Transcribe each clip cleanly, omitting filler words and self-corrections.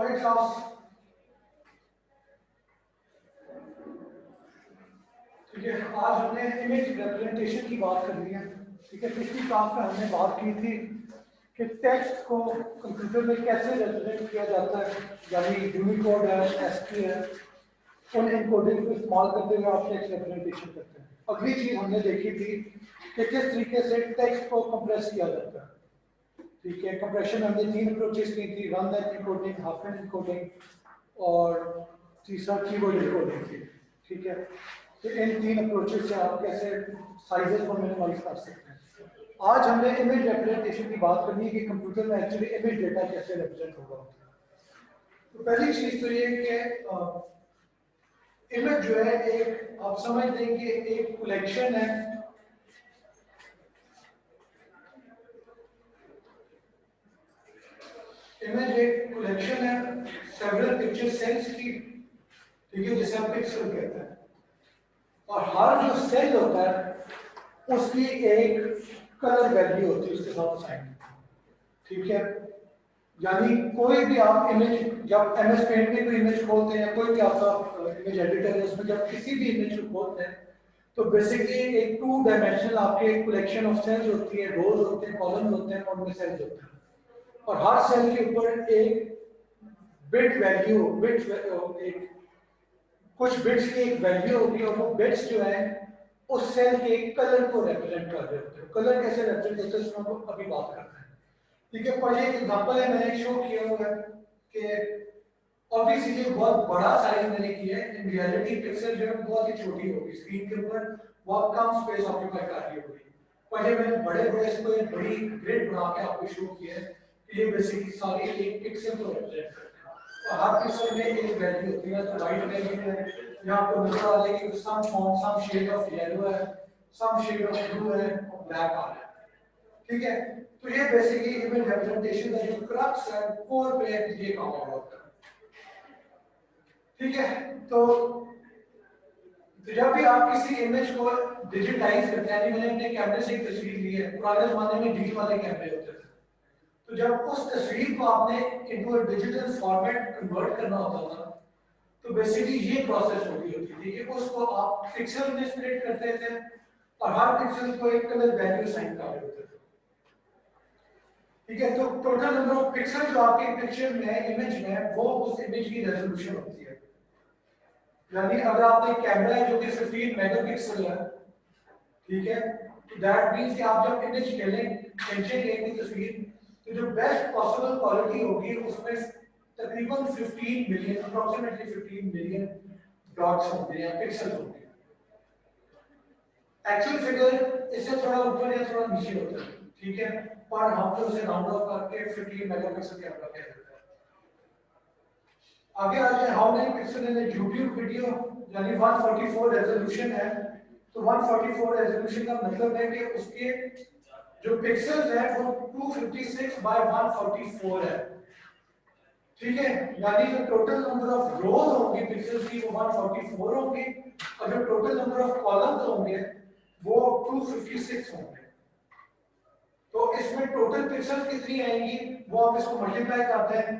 Solid class. ठीक है, आज हमने इमेज रिप्रेजेंटेशन की बात करनी है। ठीक है, पिछली क्लास में हमने बात की थी कि टेक्स्ट को कंप्यूटर में कैसे रिप्रेजेंट किया जाता है, यानी यूनिकोड है, एसकी है, उन एनकोडिंग को इस्तेमाल करते हुए आप टेक्स्ट रिप्रेजेंटेशन करते हैं। अगली चीज हमने देखी थी कि किस तरीके से टेक्स्ट को कंप्रेस किया जाता है। ठीक है, कंप्रेशन में हमने 3 अप्रोचेस की थी, run line encoding, half line encoding और तीसरा कीवर्ड एनकोडिंग थी। ठीक है, तो इन 3 अप्रोचेस से आप कैसे साइजेस को मिनिमाइज कर सकते हैं। आज हमने इमेज रिप्रेजेंटेशन की बात करनी है कि कंप्यूटर में एक्चुअली इमेज डेटा कैसे रिप्रेजेंट होगा। तो पहली चीज तो ये कि इमेज जो है एक, आप समझ लें कि एक कलेक्शन है। इमेज एक कलेक्शन है सेवरल पिक्चर सेल्स की। ठीक है, जिसे हम पिक्सल कहते हैं। और हर जो सेल होता है उसकी एक कलर वैल्यू होती है उसके साथ असाइन। ठीक है, यानी कोई भी आप इमेज, जब एमएस पेंट में कोई इमेज खोलते हैं, कोई भी आपका इमेज एडिटर है, उसमें जब किसी भी इमेज को खोलते हैं तो बेसिकली एक 2 डायमेंशनल आपके कलेक्शन ऑफ सेल्स होती है, रोज होते हैं, कॉलम्स होते हैं और उनमें सेल्स होते हैं। और हर सेल के ऊपर एक बिट वैल्यू, एक कुछ बिट्स की एक वैल्यू होगी और वो बिट्स जो है उस सेल के कलर को रिप्रेजेंट कर रहे होते हैं। कलर कैसे रिप्रेजेंट होते हैं उसमें हम अभी बात करते हैं। ठीक है, पर ये एग्जांपल है, मैंने शो किया हुआ है कि ऑब्वियसली बहुत बड़ा साइज मैंने किया है। इन रियलिटी पिक्सल जो है बहुत ही छोटी होगी, स्क्रीन के ऊपर बहुत कम स्पेस ऑक्यूपाई कर रही होगी। पर ये मैंने बड़े बड़े इसको एक बड़ी ग्रिड बना के आपको शो किया है कि ये बेसिकली सारी एक पिक्सल को रिप्रेजेंट करते हैं। और हर पिक्सल में एक वैल्यू होती है, तो वाइट वैल्यू है, यहाँ आपको नजर आ जाएगी कि some font, some shade of yellow है, सम शेड ऑफ ब्लू है और ब्लैक आ रहा है। ठीक है, तो ये बेसिकली इमेज रिप्रेजेंटेशन का जो क्रक्स है, कोर पे ये काम होता है। ठीक है, तो जब भी आप किसी इमेज को डिजिटाइज करते हैं, मैंने अपने कैमरे से एक तस्वीर ली है, पुराने जमाने में डील वाले कैमरे होते थे, तो जब उस तस्वीर को आपने into a digital format convert करना होता था तो बेसिकली ये प्रोसेस होती थी कि उसको आप पिक्सल में स्प्लिट करते थे और हर पिक्सल को एक कलर वैल्यू असाइन कर रहे होते थे। ठीक है, तो टोटल नंबर ऑफ पिक्सल जो आपके पिक्चर में, इमेज में, वो उस इमेज की रेजोल्यूशन होती है। यानी अगर आपने कैमरा है जो कि 15 मेगापिक्सल है, ठीक है, तो दैट मींस कि आप जब इमेज खींचेंगे की तस्वीर, तो जो बेस्ट पॉसिबल क्वालिटी होगी उसमें तकरीबन 15 मिलियन, अप्रोक्सीमेटली 15 मिलियन डॉट्स होंगे या पिक्सल होंगे। एक्चुअल फिगर इससे थोड़ा ऊपर या थोड़ा नीचे होता है। ठीक है, पर हम तो उसे राउंड ऑफ करके 15 मेगापिक्सल कैमरा कह देते हैं। आगे आ जाए, how many pixel in YouTube video, यानी 144 रेजोल्यूशन है। तो 144 रेजोल्यूशन का मतलब है कि उसके जो पिक्सेल्स है वो 256 बाय 144 है। ठीक है, यानी जो टोटल नंबर ऑफ रोज होंगे पिक्सेल्स की वो 144 होंगे और जो टोटल नंबर ऑफ कॉलम्स होंगे वो 256 होंगे। तो इसमें टोटल पिक्सेल्स कितनी आएंगी वो आप इसको मल्टीप्लाई करते हैं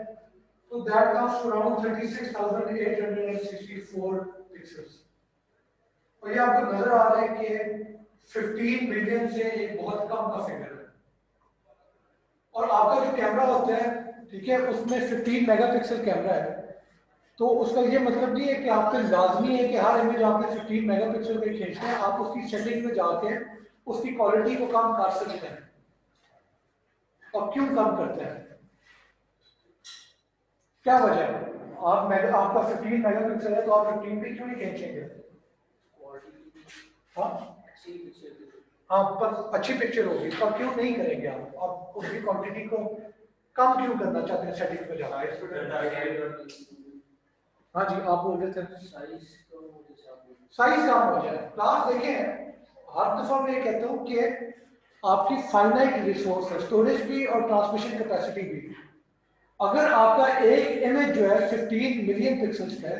तो that comes to around 36,864 pixels. और ये आपको नजर आ रहा है कि 15 मिलियन से एक बहुत कम का फिगर है। और आपका जो कैमरा होता है, ठीक है, उसमें 15 मेगापिक्सल कैमरा है, तो उसका ये मतलब नहीं है कि आपको लाजमी है कि हर इमेज आपने 15 मेगापिक्सल पे खींचना है। आप उसकी सेटिंग में जाके उसकी क्वालिटी को कम कर सकते हैं। और क्यों कम करते हैं, क्या वजह है? आपका 15 मेगापिक्सल है तो आप 15 पे क्यों नहीं खींचेंगे? हाँ हाँ, पर अच्छी पिक्चर होगी, पर क्यों नहीं करेंगे आप उसकी क्वांटिटी को कम क्यों करना चाहते हैं सेटिंग पे जाकर? हाँ जी, आप बोल रहे थे साइज कम हो जाए। क्लास देखें, हर दफा मैं ये कहता हूँ कि आपकी फाइनाइट रिसोर्स है, स्टोरेज भी और ट्रांसमिशन कैपेसिटी भी। अगर आपका एक इमेज जो है 15 मिलियन पिक्सल्स का है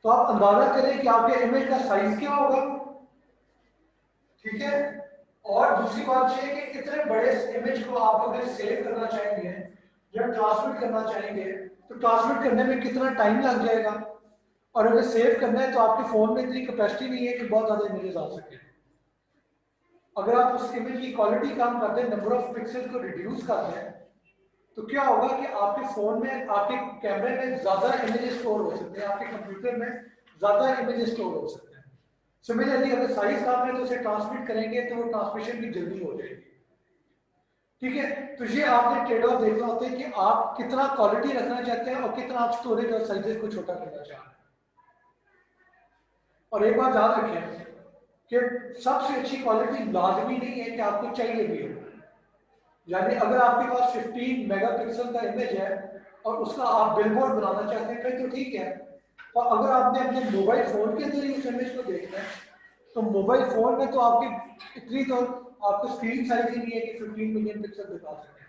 तो आप अंदाजा करें कि आपके इमेज का साइज क्या होगा। ठीक है, और दूसरी बात यह है कि इतने बड़े इमेज को आप अगर सेव करना चाहेंगे या ट्रांसमिट करना चाहेंगे तो ट्रांसमिट करने में कितना टाइम लग जाएगा, और अगर सेव करना है तो आपके फोन में इतनी कैपेसिटी नहीं है कि बहुत ज्यादा इमेजेस आ सके। अगर आप उस इमेज की क्वालिटी कम करते हैं, नंबर ऑफ पिक्सल को रिड्यूस करते हैं, तो क्या होगा कि आपके फोन में, आपके कैमरे में ज्यादा इमेजेस स्टोर हो सकते हैं, आपके कंप्यूटर में ज्यादा इमेजेस स्टोर हो सकते हैं। सिमिलरली अगर साइज कम है तो उसे ट्रांसमिट करेंगे तो वो ट्रांसमिशन भी जल्दी हो जाएगी। ठीक है, तो ये आपने ट्रेड ऑफ देखना होता है कि आप कितना क्वालिटी रखना चाहते हैं और कितना आप स्टोरेज और साइजेस को छोटा करना चाह रहे हैं। और एक बात याद रखें कि सबसे अच्छी क्वालिटी लाजमी नहीं है कि आपको चाहिए भी हो। यानी अगर आपके पास 15 मेगापिक्सल का इमेज है और उसका आप बिलबोर्ड बनाना चाहते हैं फिर तो ठीक है, और अगर आपने अपने मोबाइल फोन के अंदर ही उस इमेज को देखना है तो मोबाइल फोन में तो आपकी इतनी तो आपको स्क्रीन साइज ही नहीं है कि 15 मिलियन पिक्सल दिखा सके,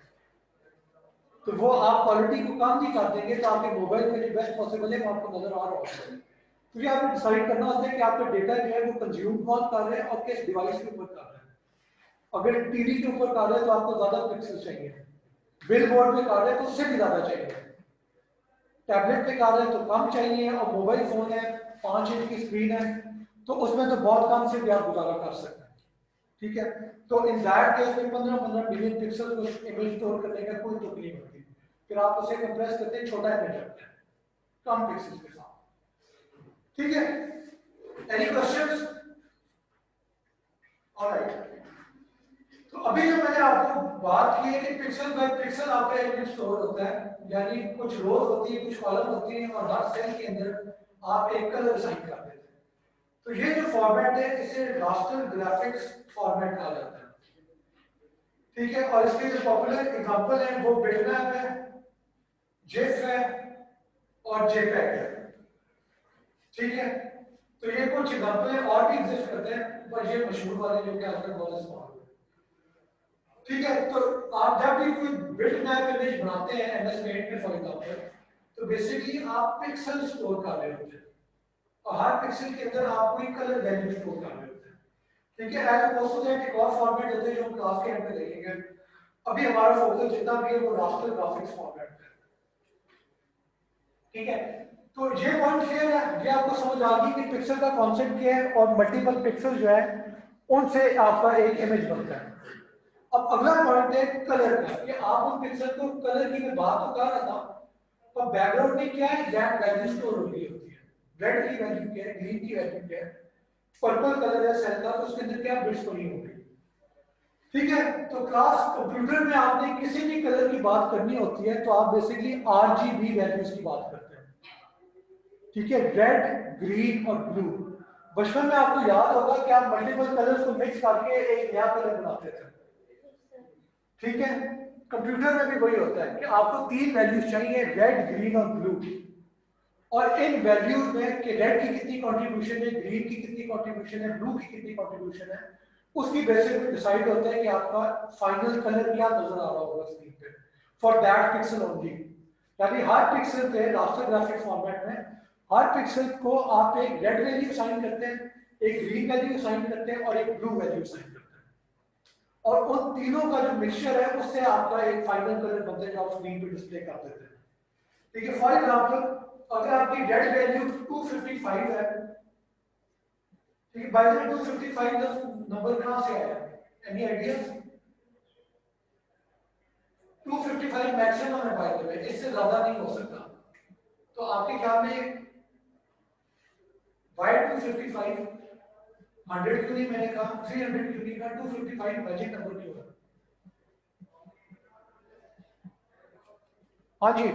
तो वो आप क्वालिटी को कम भी कर देंगे तो आपके मोबाइल में जो बेस्ट पॉसिबल है वो आपको नजर आ रहा होगा। तो ये आपको डिसाइड करना होता है कि आपका डेटा जो है वो कंज्यूम कौन कर रहे हैं और किस डिवाइस के ऊपर कर रहे हैं। अगर टीवी के ऊपर कर रहे हैं तो आपको ज्यादा पिक्सल चाहिए, बिल बोर्ड पे कर रहे हैं तो उससे भी ज्यादा चाहिए, टैबलेट पे कर रहे हैं तो कम चाहिए, और मोबाइल फोन है 5 इंच की स्क्रीन है तो उसमें तो बहुत कम से भी आप गुजारा कर सकते हैं। ठीक है, तो इन दैट केस में 15-15 मिलियन पिक्सल को इमेज स्टोर करने का कोई तुक नहीं होती, फिर आप उसे कंप्रेस करते हैं, छोटा इमेज रखते हैं कम पिक्सल के साथ। ठीक है, एनी क्वेश्चंस? ऑलराइट, तो अभी जो मैंने आपको बात की है कि पिक्सल बाय पिक्सल आपका इमेज स्टोर होता है, यानी कुछ रोज होती है, कुछ कॉलम होती है, और हर सेल के अंदर आप एक कलर असाइन कर देते हैं। तो ये जो फॉर्मेट है इसे रास्टर ग्राफिक्स फॉर्मेट कहा जाता है। ठीक है, और इसके जो पॉपुलर एग्जांपल है वो बिटमैप है, जिफ है और जेपेग है। ठीक है, तो ये कुछ एग्जांपल है, और भी एग्जिस्ट करते हैं पर ये मशहूर वाले जो कि आजकल बहुत इस्तेमाल होते हैं। ठीक है, तो आप जब भी कोई बिटमैप इमेज बनाते हैं एमएस पेंट में फॉर एग्जांपल, तो बेसिकली आप पिक्सल स्टोर कर रहे होते हैं, और हर पिक्सल के अंदर आप कोई कलर वैल्यू स्टोर कर रहे होते हैं। ठीक है, एज अपोज टू दैट एक और फॉर्मेट होता है जो हम क्लास के एंड में देखेंगे। अभी हमारा फोकस जितना भी है वो रास्टर ग्राफिक्स फॉर्मेट है। ठीक है, तो ये पॉइंट क्लियर है, ये आपको समझ आ गई कि पिक्सल का कॉन्सेप्ट क्या है और मल्टीपल पिक्सल जो है उनसे आपका एक इमेज बनता है। अब अगला पॉइंट है कलर का, कि आप उन पिक्सल को, कलर की मैं बात तो कर रहा था, तो बैकग्राउंड में क्या है, रेड वैल्यू स्टोर हो रही होती है, रेड की वैल्यू क्या है, ग्रीन की वैल्यू क्या है, पर्पल कलर है सेल का तो उसके अंदर क्या बिट्स बनी होगी। ठीक है, तो क्लास कंप्यूटर में आपने किसी भी कलर की बात करनी होती है तो आप बेसिकली आरजीबी वैल्यूज की बात करते हैं। ठीक है, रेड, ग्रीन और ब्लू। बचपन में आपको याद होगा कि आप मल्टीपल कलर्स को मिक्स करके एक नया कलर बनाते थे। ठीक है, कंप्यूटर में भी वही होता है कि आपको 3 वैल्यूज चाहिए, रेड, ग्रीन और ब्लू, और इन वैल्यूज में कि रेड की कितनी कंट्रीब्यूशन है, ग्रीन की कितनी कंट्रीब्यूशन है, ब्लू की कितनी कंट्रीब्यूशन है, उसकी बेसिस पे डिसाइड होता है कि आपका फाइनल कलर क्या नजर आ रहा होगा स्क्रीन पे फॉर दैट पिक्सल ओनली। यानी हर पिक्सल पे रास्टर ग्राफिक फॉर्मेट में हर पिक्सल को आप एक रेड वैल्यू असाइन करते हैं, एक ग्रीन वैल्यू असाइन करते हैं और एक ब्लू वैल्यू असाइन करते हैं, और उन तीनों का जो मिक्सचर है उससे आपका एक फाइनल कलर बनता है जो आप स्क्रीन पे डिस्प्ले कर देते हैं। ठीक है, फॉर एग्जांपल अगर आपकी रेड वैल्यू 255 है, ठीक है, बाय द वे 255 का नंबर कहां से आया, एनी आइडिया? 255 मैक्सिमम है बाय द वे, इससे ज्यादा नहीं हो सकता। तो आपके ख्याल में why 255? 100 क्यों नहीं, मैंने कहा 300 क्यों नहीं कहा, 255 मैजिक नंबर क्यों है? हाँ जी,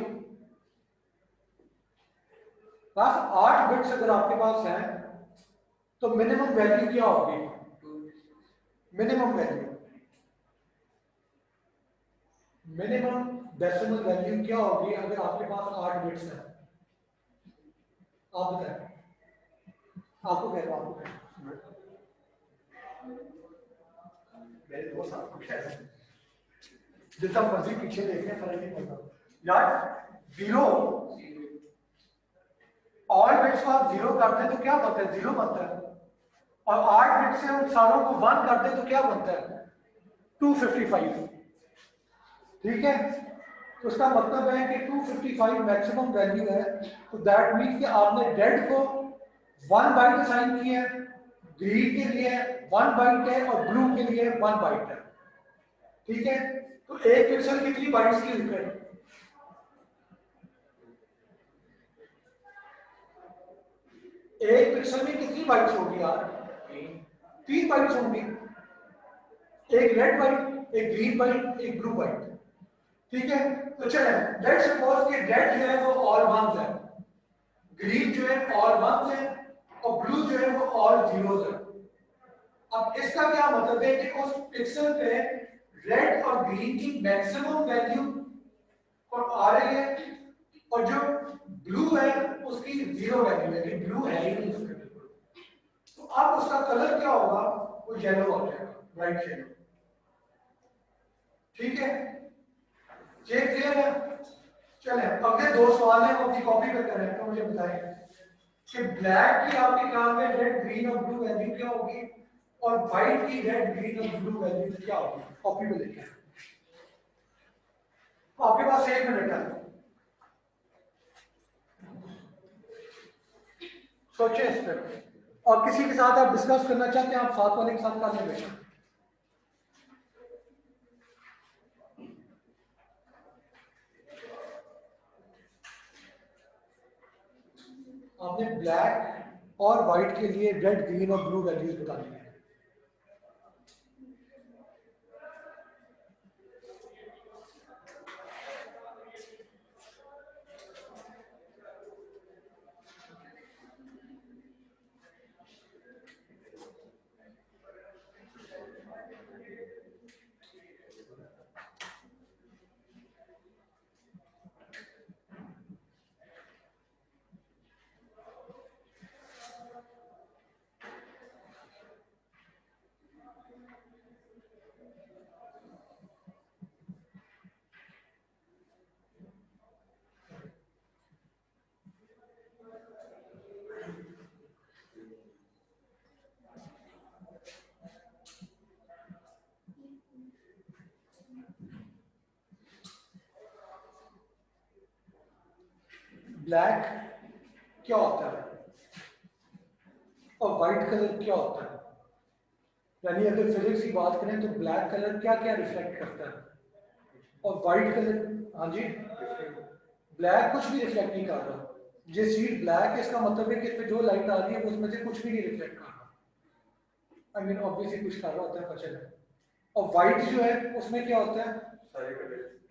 बस 8 बिट्स अगर आपके पास है तो मिनिमम वैल्यू क्या होगी, minimum value, minimum decimal value क्या होगी अगर आपके पास 8 बिट्स है? आप बताएं, आपको कह रहा हूं, आपको कह रहा हूं। मेरे दोस्त आपको कह रहे हैं, जितना मर्जी पीछे देखने फर्क नहीं पड़ता यार। जीरो, ऑल बिट्स को आप जीरो करते हैं तो क्या बनता है, जीरो बनता है, और 8 बिट से उन सारों को 1 करते हैं तो क्या बनता है, 255। ठीक है, तो उसका मतलब है कि 255 मैक्सिमम वैल्यू है, तो दैट मीन्स कि आपने रेड को 1 बाइट असाइन किया है, ग्रीन के लिए 1 बाइट है और ब्लू के लिए 1 बाइट है। ठीक है, तो एक पिक्सल कितनी बाइट्स की होती है? एक पिक्सल में कितनी बाइट्स होगी यार? 3 बाइट्स होंगी, एक रेड बाइट, एक ग्रीन बाइट, एक ब्लू बाइट। ठीक है, तो चले लेट्स सपोज कि रेड जो है वो ऑल वंस है, ग्रीन जो है ऑल वंस है और ब्लू जो है वो ऑल जीरोस है। अब इसका क्या मतलब है कि उस पिक्सल पे रेड और ग्रीन की मैक्सिमम वैल्यू और आ रही है और जो ब्लू है उसकी जीरो वैल्यू है कि ब्लू है ही नहीं उसके बिल्कुल। तो अब उसका कलर क्या होगा? वो येलो हो जाएगा, ब्राइट येलो। ठीक है, ये क्लियर है? चले अगले 2 सवाल है, वो अपनी कॉपी पे करें तो मुझे बताएं कि ब्लैक की आपके काम में रेड ग्रीन और ब्लू वैल्यू क्या होगी और व्हाइट की रेड ग्रीन और ब्लू वैल्यू क्या होगी? कॉपी पे लिखें। आपके पास 1 मिनट है, सोचें इस पर, और किसी के साथ आप डिस्कस करना चाहते हैं आप साथ वाले के साथ कर लें बेशक। आपने ब्लैक और व्हाइट के लिए रेड ग्रीन और ब्लू वैल्यूज बतानी है। ब्लैक क्या होता है और व्हाइट कलर क्या होता है? यानी अगर फिजिक्स की बात करें तो ब्लैक कलर क्या क्या रिफ्लेक्ट करता है और व्हाइट कलर, हाँ जी, ब्लैक कुछ भी रिफ्लेक्ट नहीं कर रहा। ये शीट ब्लैक है, इसका मतलब है कि इस पे जो लाइट आ रही है उसमें से कुछ भी नहीं रिफ्लेक्ट कर रहा। आई मीन ऑब्वियसली कुछ कर रहा होता है, पता चला। और व्हाइट जो है उसमें क्या होता है?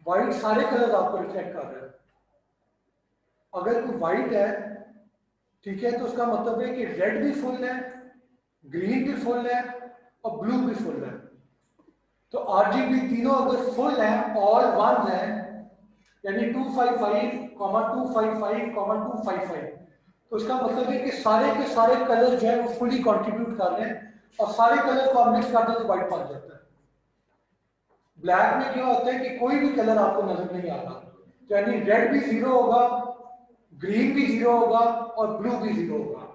व्हाइट सारे कलर आपको रिफ्लेक्ट कर रहे हैं। अगर कोई व्हाइट है, ठीक है, तो उसका मतलब है कि रेड भी फुल है, ग्रीन भी फुल है और ब्लू भी फुल है। तो आरजीबी तीनों अगर फुल है, ऑल वन है, यानी 255, 255, 255, तो इसका मतलब है कि सारे के सारे कलर जो है वो फुली कंट्रीब्यूट कर रहे हैं और सारे कलर को आप मिक्स कर दें तो व्हाइट बन जाता है। ब्लैक में क्या होता है कि कोई भी कलर आपको नजर नहीं आ रहा, यानी रेड भी जीरो होगा, ग्रीन भी जीरो होगा और ब्लू भी जीरो होगा।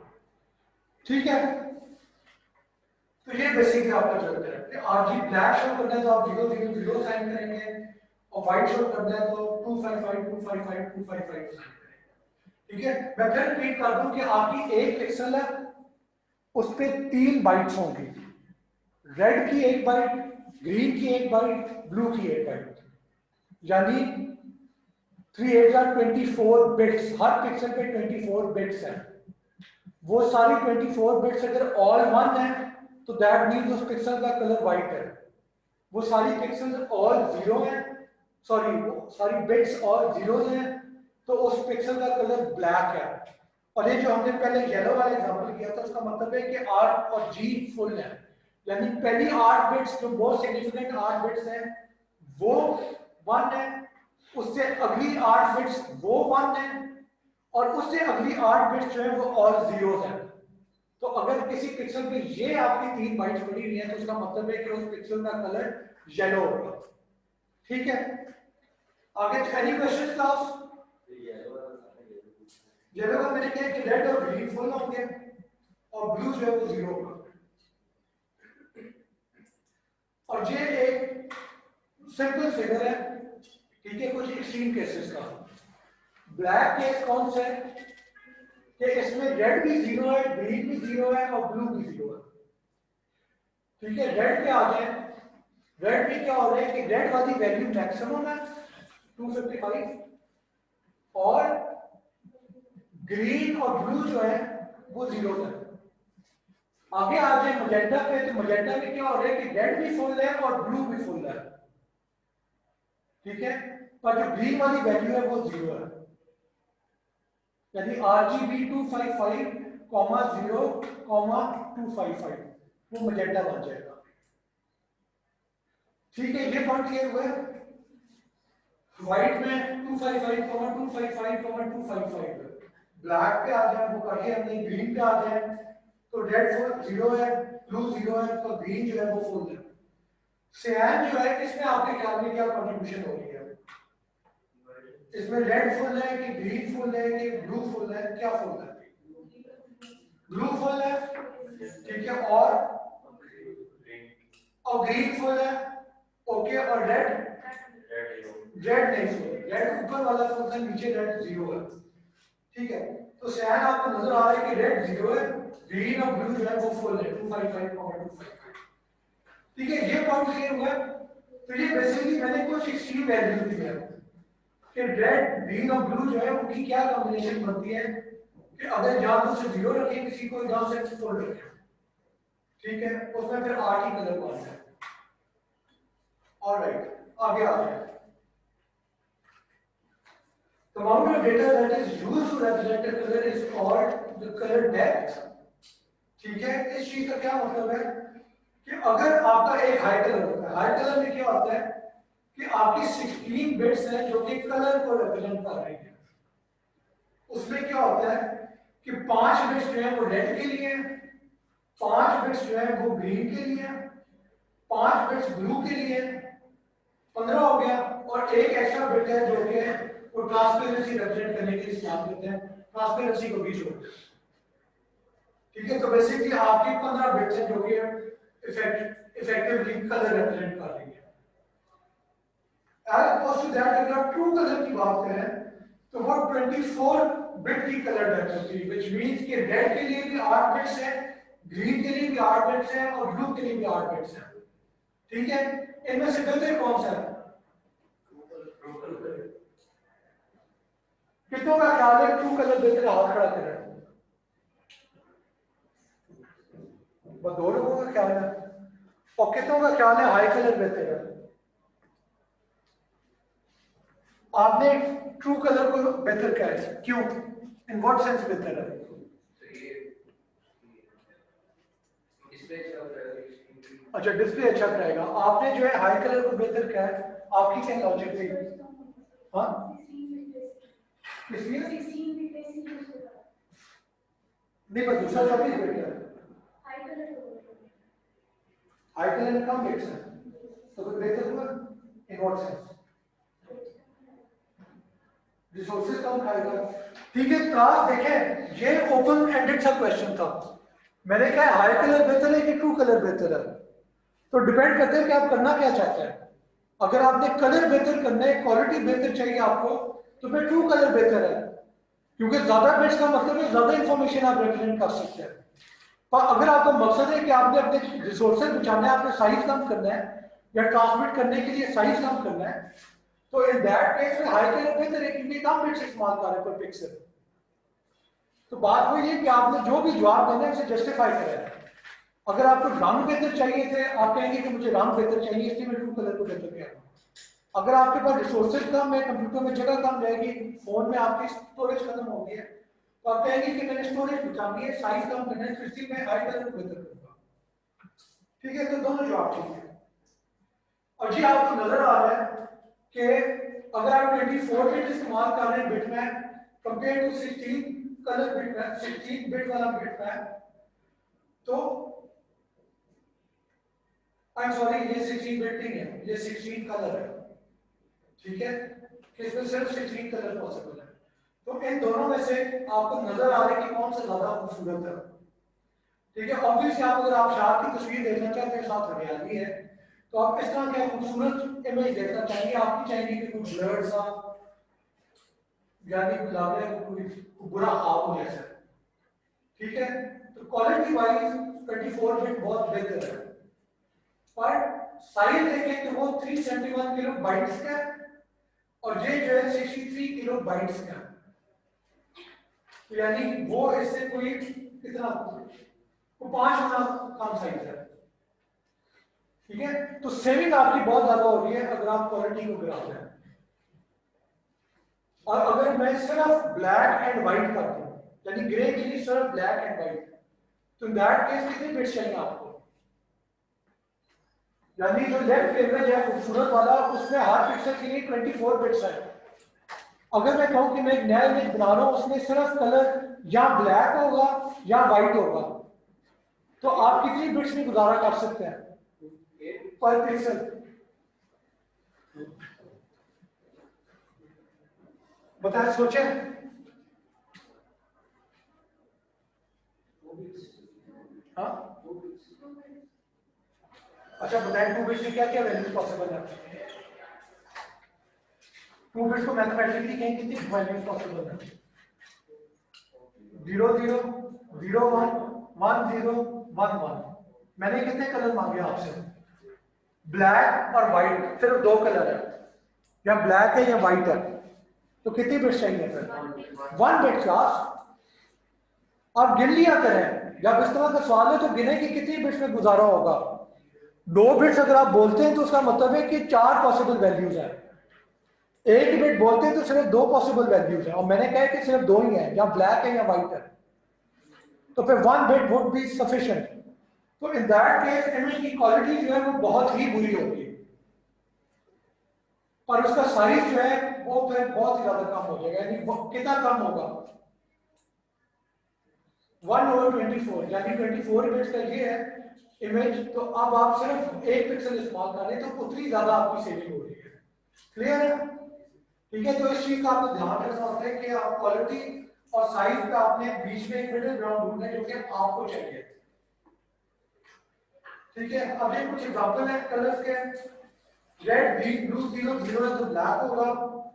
ठीक है, तो ये बेसिक आपका चलता है कि आरजी ब्लैक शो करना है तो आप 000 साइन करेंगे और व्हाइट शो करना है तो 255 255 255 साइन करेंगे। ठीक है, मैं फिर रिपीट कर दूं कि आपकी एक पिक्सल है, उस पे 3 बाइट्स होंगी, रेड की 1 बाइट, ग्रीन की 1 बाइट, ब्लू की 1 बाइट, यानी 3 बिट्स, हर पिक्सल पे 24 बिट्स है। वो सारी 24 बिट्स अगर ऑल वन है तो दैट मीन्स उस पिक्सल का कलर व्हाइट है। वो सारी पिक्सल्स ऑल जीरो है, सॉरी वो सारी बिट्स ऑल जीरोज हैं, तो उस पिक्सल का कलर ब्लैक है। और ये जो हमने पहले येलो वाला एग्जांपल किया था उसका मतलब है कि 8 और जी फुल है, यानी पहली 8 बिट्स जो बहुत सिग्निफिकेंट 8 बिट्स हैं वो 1 है, उससे अगली 8 बिट्स वो 1 है और उससे अगली 8 बिट्स जो है वो ऑल जीरोज हैं। तो अगर किसी पिक्सल पे ये आपकी 3 बाइट्स पड़ी हुई है तो उसका मतलब है कि उस पिक्सल का कलर येलो होगा। ठीक है, आगे एनी क्वेश्चंस क्लास? येलो का मैंने क्या कि रेड और ग्रीन फुल होंगे और ब्लू जो है वो जीरो होगा। और ये एक सिंपल फिगर है ठीक है, कुछ एक्सट्रीम केसेस का। ब्लैक केस कौन सा है कि इसमें रेड भी 0 है, ग्रीन भी 0 है और ब्लू भी 0 है। ठीक है, रेड पे आ जाए। रेड में क्या हो रहा है कि रेड वाली वैल्यू मैक्सिमम है 255 और ग्रीन और ब्लू जो है वो 0 है। आगे आ जाए मजेंटा पे, तो मजेंटा में क्या हो रहा है कि रेड भी फुल है और ब्लू भी फुल है। ठीक है, पर जो ग्रीन वाली वैल्यू है वो 0 है, यानी RGB 255, 0, 255 वो मजेंटा बन जाएगा। ठीक है, ये पॉइंट क्लियर हुआ। व्हाइट में 255, 255, 255। ब्लैक पे आ जाए, वो करके हमने ग्रीन पे आ जाए, तो रेड फुल 0 है, ब्लू 0 है, तो ग्रीन जो है वो फुल है। सियान जो है इसमें आपके ख्याल में क्या कंट्रीब्यूशन हो रही है? इसमें रेड फुल है कि ग्रीन फुल है कि ब्लू फुल है, क्या फुल है? ब्लू फुल है। ठीक है, और ग्रीन फुल है। ओके, और रेड नहीं फुल। रेड ऊपर वाला फुल है, नीचे रेड 0 है। ठीक है, तो सियान आपको नजर आ रहा है कि रेड 0 है, ग्रीन और ब्लू जो है वो फुल है 255। ठीक है, ये पॉइंट क्लियर हुआ। तो ये बेसिकली मैंने कुछ एक्सट्रीम वैल्यू दी है कि रेड, ग्रीन और ब्लू जो है उनकी क्या कॉम्बिनेशन बनती है कि अगर जहां तो उसे 0 रखें, किसी को जहां से फुल रखें। ठीक है, उसमें फिर आठ ही कलर बनता है। ऑलराइट, आगे आ जाए। The amount of data that is used to represent a color is called the color depth. ठीक है, इस चीज का क्या मतलब है कि अगर आपका एक हाई कलर होता है, हाई कलर में क्या होता है कि आपकी 16 बिट्स हैं जो कि कलर को रिप्रेजेंट कर रही हैं। उसमें क्या होता है कि 5 बिट्स जो है वो रेड के लिए, 5 बिट्स जो है वो ग्रीन के लिए, 5 बिट्स ब्लू के लिए, 15 हो गया, और एक एक्स्ट्रा बिट है जो कि वो ट्रांसपेरेंसी रिप्रेजेंट करने के लिए इस्तेमाल करते हैं, ट्रांसपेरेंसी को भी छोड़ते हैं। ठीक है, तो बेसिकली आपकी 15 बिट्स हैं जो कि इफेक्टिवली कलर रिप्रेजेंट कर रही है। एज अपोज टू दैट, अगर आप ट्रू कलर की बात करें तो वो 24 बिट की कलर डेप्थ होती है, व्हिच मींस कि रेड के लिए भी 8 बिट्स है, ग्रीन के लिए भी 8 बिट्स है और ब्लू के लिए भी 8 बिट्स है। ठीक है, इनमें से बेहतर कौन सा है? कितनों का ख्याल है ट्रू कलर बेहतर? हाथ खड़ा करें। बस 2 लोगों का ख्याल है। और कितनों का ख्याल है हाई कलर बेहतर है? आपने ट्रू कलर को बेहतर कहा है, क्यों? इन व्हाट सेंस बेहतर है? अच्छा, डिस्प्ले अच्छा कराएगा। आपने जो है हाई कलर को बेहतर कहा है, आपकी क्या लॉजिक थी? हाँ, इसलिए नहीं, पर दूसरा टॉपिक बेहतर है। हाई कलर में कम बिट्स है तो फिर बेहतर हुआ। In what sense? रिसोर्सेज कम खाएगा। ठीक है, क्लास देखें, ये ओपन एंडेड सा क्वेश्चन था। मैंने कहा हाई कलर बेहतर है कि ट्रू कलर बेहतर है, तो डिपेंड करता है कि आप करना क्या चाहते हैं। अगर आपने कलर बेहतर करना है, क्वालिटी बेहतर चाहिए आपको, तो फिर ट्रू कलर बेहतर है, क्योंकि ज्यादा बिट्स का मतलब है ज्यादा इंफॉर्मेशन आप रिप्रेजेंट कर सकते हैं। पर अगर आपका मकसद है कि आपने अपने रिसोर्सेज बचाना है, आपने साइज कम करना है या ट्रांसमिट करने के लिए साइज कम करना है, तो इन दैट केस में हाई कलर बेहतर है, क्योंकि कम बिट्स इस्तेमाल कर रहे हैं पर पिक्सल। तो बात वही है कि आपने जो भी जवाब देना है उसे जस्टिफाई करें। अगर आपको रंग बेहतर चाहिए थे, आप कहेंगे कि मुझे रंग बेहतर चाहिए इसलिए मैं ट्रू कलर को बेहतर कह रहा हूँ। अगर आपके पास रिसोर्सेज कम है, कंप्यूटर में जगह कम रहेगी, फोन में आपकी स्टोरेज खत्म हो गई है, तो आप कहेंगे कि मैंने स्टोरेज बचानी है, साइज कम करना है, तो इसलिए मैं हाई कलर को बेहतर करूंगा। ठीक है, तो दोनों जवाब ठीक है। और जी आपको नजर आ रहा है कि अगर आप 24 बिट इस्तेमाल कर रहे हैं बिट में कंपेयर टू 16 कलर बिट में, 16 बिट वाला बिट में, तो आई एम सॉरी, ये 16 बिट नहीं है, ये 16 कलर है। ठीक है, इसमें सिर्फ 16 कलर पॉसिबल है। तो इन दोनों में से आपको नजर आ रहा है कि कौन सा ज्यादा खूबसूरत है। ठीक है, ऑब्वियसली आप अगर आप शार्क की तस्वीर देखना चाहते हैं, साथ हरियाली है, तो आप इस तरह का खूबसूरत इमेज देखना चाहेंगे, आप नहीं चाहेंगे कि कुछ ब्लर्ड सा यानी लग रहा है कोई बुरा ख्वाब हो जैसा, ठीक है। तो क्वालिटी वाइज 24 बिट बहुत बेहतर है, पर साइज देखें तो वो 371 किलो बाइट्स का और ये जो है 63 किलो बाइट्स का, तो यानी वो इससे कोई कितना वो 5 गुना कम साइज है, ठीक है। तो सेविंग आपकी बहुत ज्यादा हो रही है अगर आप क्वालिटी को गिराते हैं। और अगर मैं सिर्फ ब्लैक एंड व्हाइट कर दूं, यानी ग्रे के लिए सिर्फ ब्लैक एंड व्हाइट, तो इन दैट केस कितने बिट्स चाहिए आपको? यानी जो लेफ्ट इमेज है खूबसूरत वाला, उसमें हर पिक्सल के लिए 24 बिट्स है। अगर मैं कहूं कि मैं एक नया इमेज बना रहा हूं, उसमें सिर्फ कलर या ब्लैक होगा या व्हाइट होगा, तो आप कितनी बिट्स में गुजारा कर सकते हैं पर पिक्सल? बताएं, सोचें। हाँ, अच्छा बताएं 2 बिट्स से क्या क्या वैल्यू पॉसिबल है? 2 बिट्स को मैथमेटिकली कहें कितनी वैल्यू पॉसिबल है? 0 0 0 1 1 0 1 1। मैंने कितने कलर मांगे आपसे? ब्लैक और व्हाइट, सिर्फ 2 कलर है, या ब्लैक है या व्हाइट है, तो कितनी बिट्स चाहिए फिर? 1 बिट क्लास। आप गिन लिया करें, जब इस तरह का सवाल है तो गिने कि कितनी बिट्स में गुजारा होगा। 2 बिट्स अगर आप बोलते हैं तो उसका मतलब है कि 4 पॉसिबल वैल्यूज हैं। 1 बिट बोलते हैं तो सिर्फ 2 पॉसिबल वैल्यूज हैं, और मैंने कहा कि सिर्फ 2 ही हैं, या ब्लैक है या व्हाइट है, तो फिर 1 बिट वुड बी सफिशिएंट। तो इन दैट केस इमेज की क्वालिटी जो है वो बहुत ही बुरी होगी, और उसका साइज जो है वो फिर बहुत ही ज्यादा कम हो जाएगा। यानी कितना कम होगा? 1/24, यानी 24 बिट्स का ये है इमेज, तो अब आप सिर्फ 1 पिक्सल इस्तेमाल कर रहे हैं तो उतनी ज्यादा आपकी सेविंग हो रही है। क्लियर है? ठीक है, तो इस चीज का आपको ध्यान रखना होता है कि आप क्वालिटी और साइज पे आपने बीच में एक मिडिल ग्राउंड ढूंढना है जो कि आपको चाहिए। ठीक है, अब ये कुछ एग्जांपल है कलर्स के। रेड ग्रीन ब्लू, तीनों जीरो है तो ब्लैक होगा,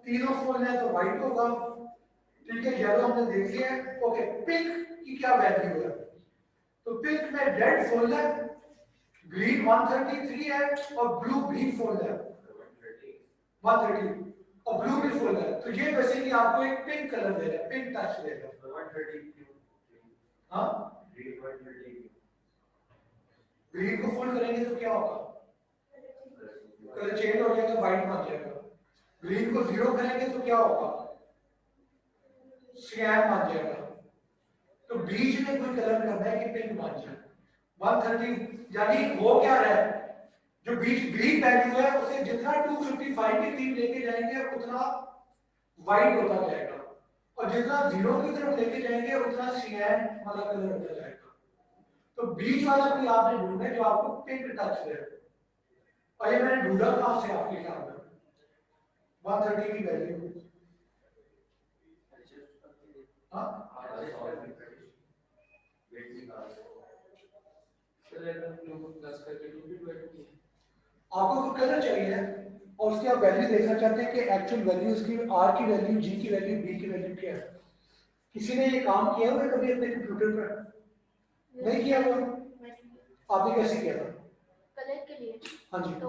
तीनों फुल है तो व्हाइट होगा। ठीक है, येलो हमने देख लिया है। ओके, पिंक की क्या वैल्यू है? तो पिंक में रेड फुल है, ग्रीन 133 है और ब्लू भी फुल है 130, और ब्लू भी फुल है। तो ये बेसिकली आपको एक पिंक कलर दे रहा है, पिंक टच देगा। 130। हाँ, ग्रीन को फुल करेंगे तो क्या होगा? कलर चेंज हो जाएगा, व्हाइट बन जाएगा। ग्रीन को 0 करेंगे तो क्या होगा? सियान बन जाएगा। तो बीच में कोई कलर करना है कि पिंक बन जाए। 130 यानी वो क्या है, जो बीच ग्रीन वैल्यू है उसे जितना 255 के करीब लेके जाएंगे उतना व्हाइट होता जाएगा, और जितना 0 की तरफ लेके जाएंगे उतना सियान वाला कलर होता जाएगा। तो बीच वाला कोई आपने ढूंढना है जो आपको पिंक टच दे। और ये मैंने ढूंढा कहां से आपके ख्याल में? 130 की वैल्यू। हाँ, आपको तो कलर चाहिए और उसकी आप वैल्यू देखना चाहते हैं कि एक्चुअल वैल्यू उसकी आर की वैल्यू, जी की वैल्यू, बी की वैल्यू क्या है। किसी ने ये काम किया हुआ है कभी अपने कंप्यूटर पर? नहीं किया हुआ? आपने कैसे किया था? कलर के लिए हाँ जी, तो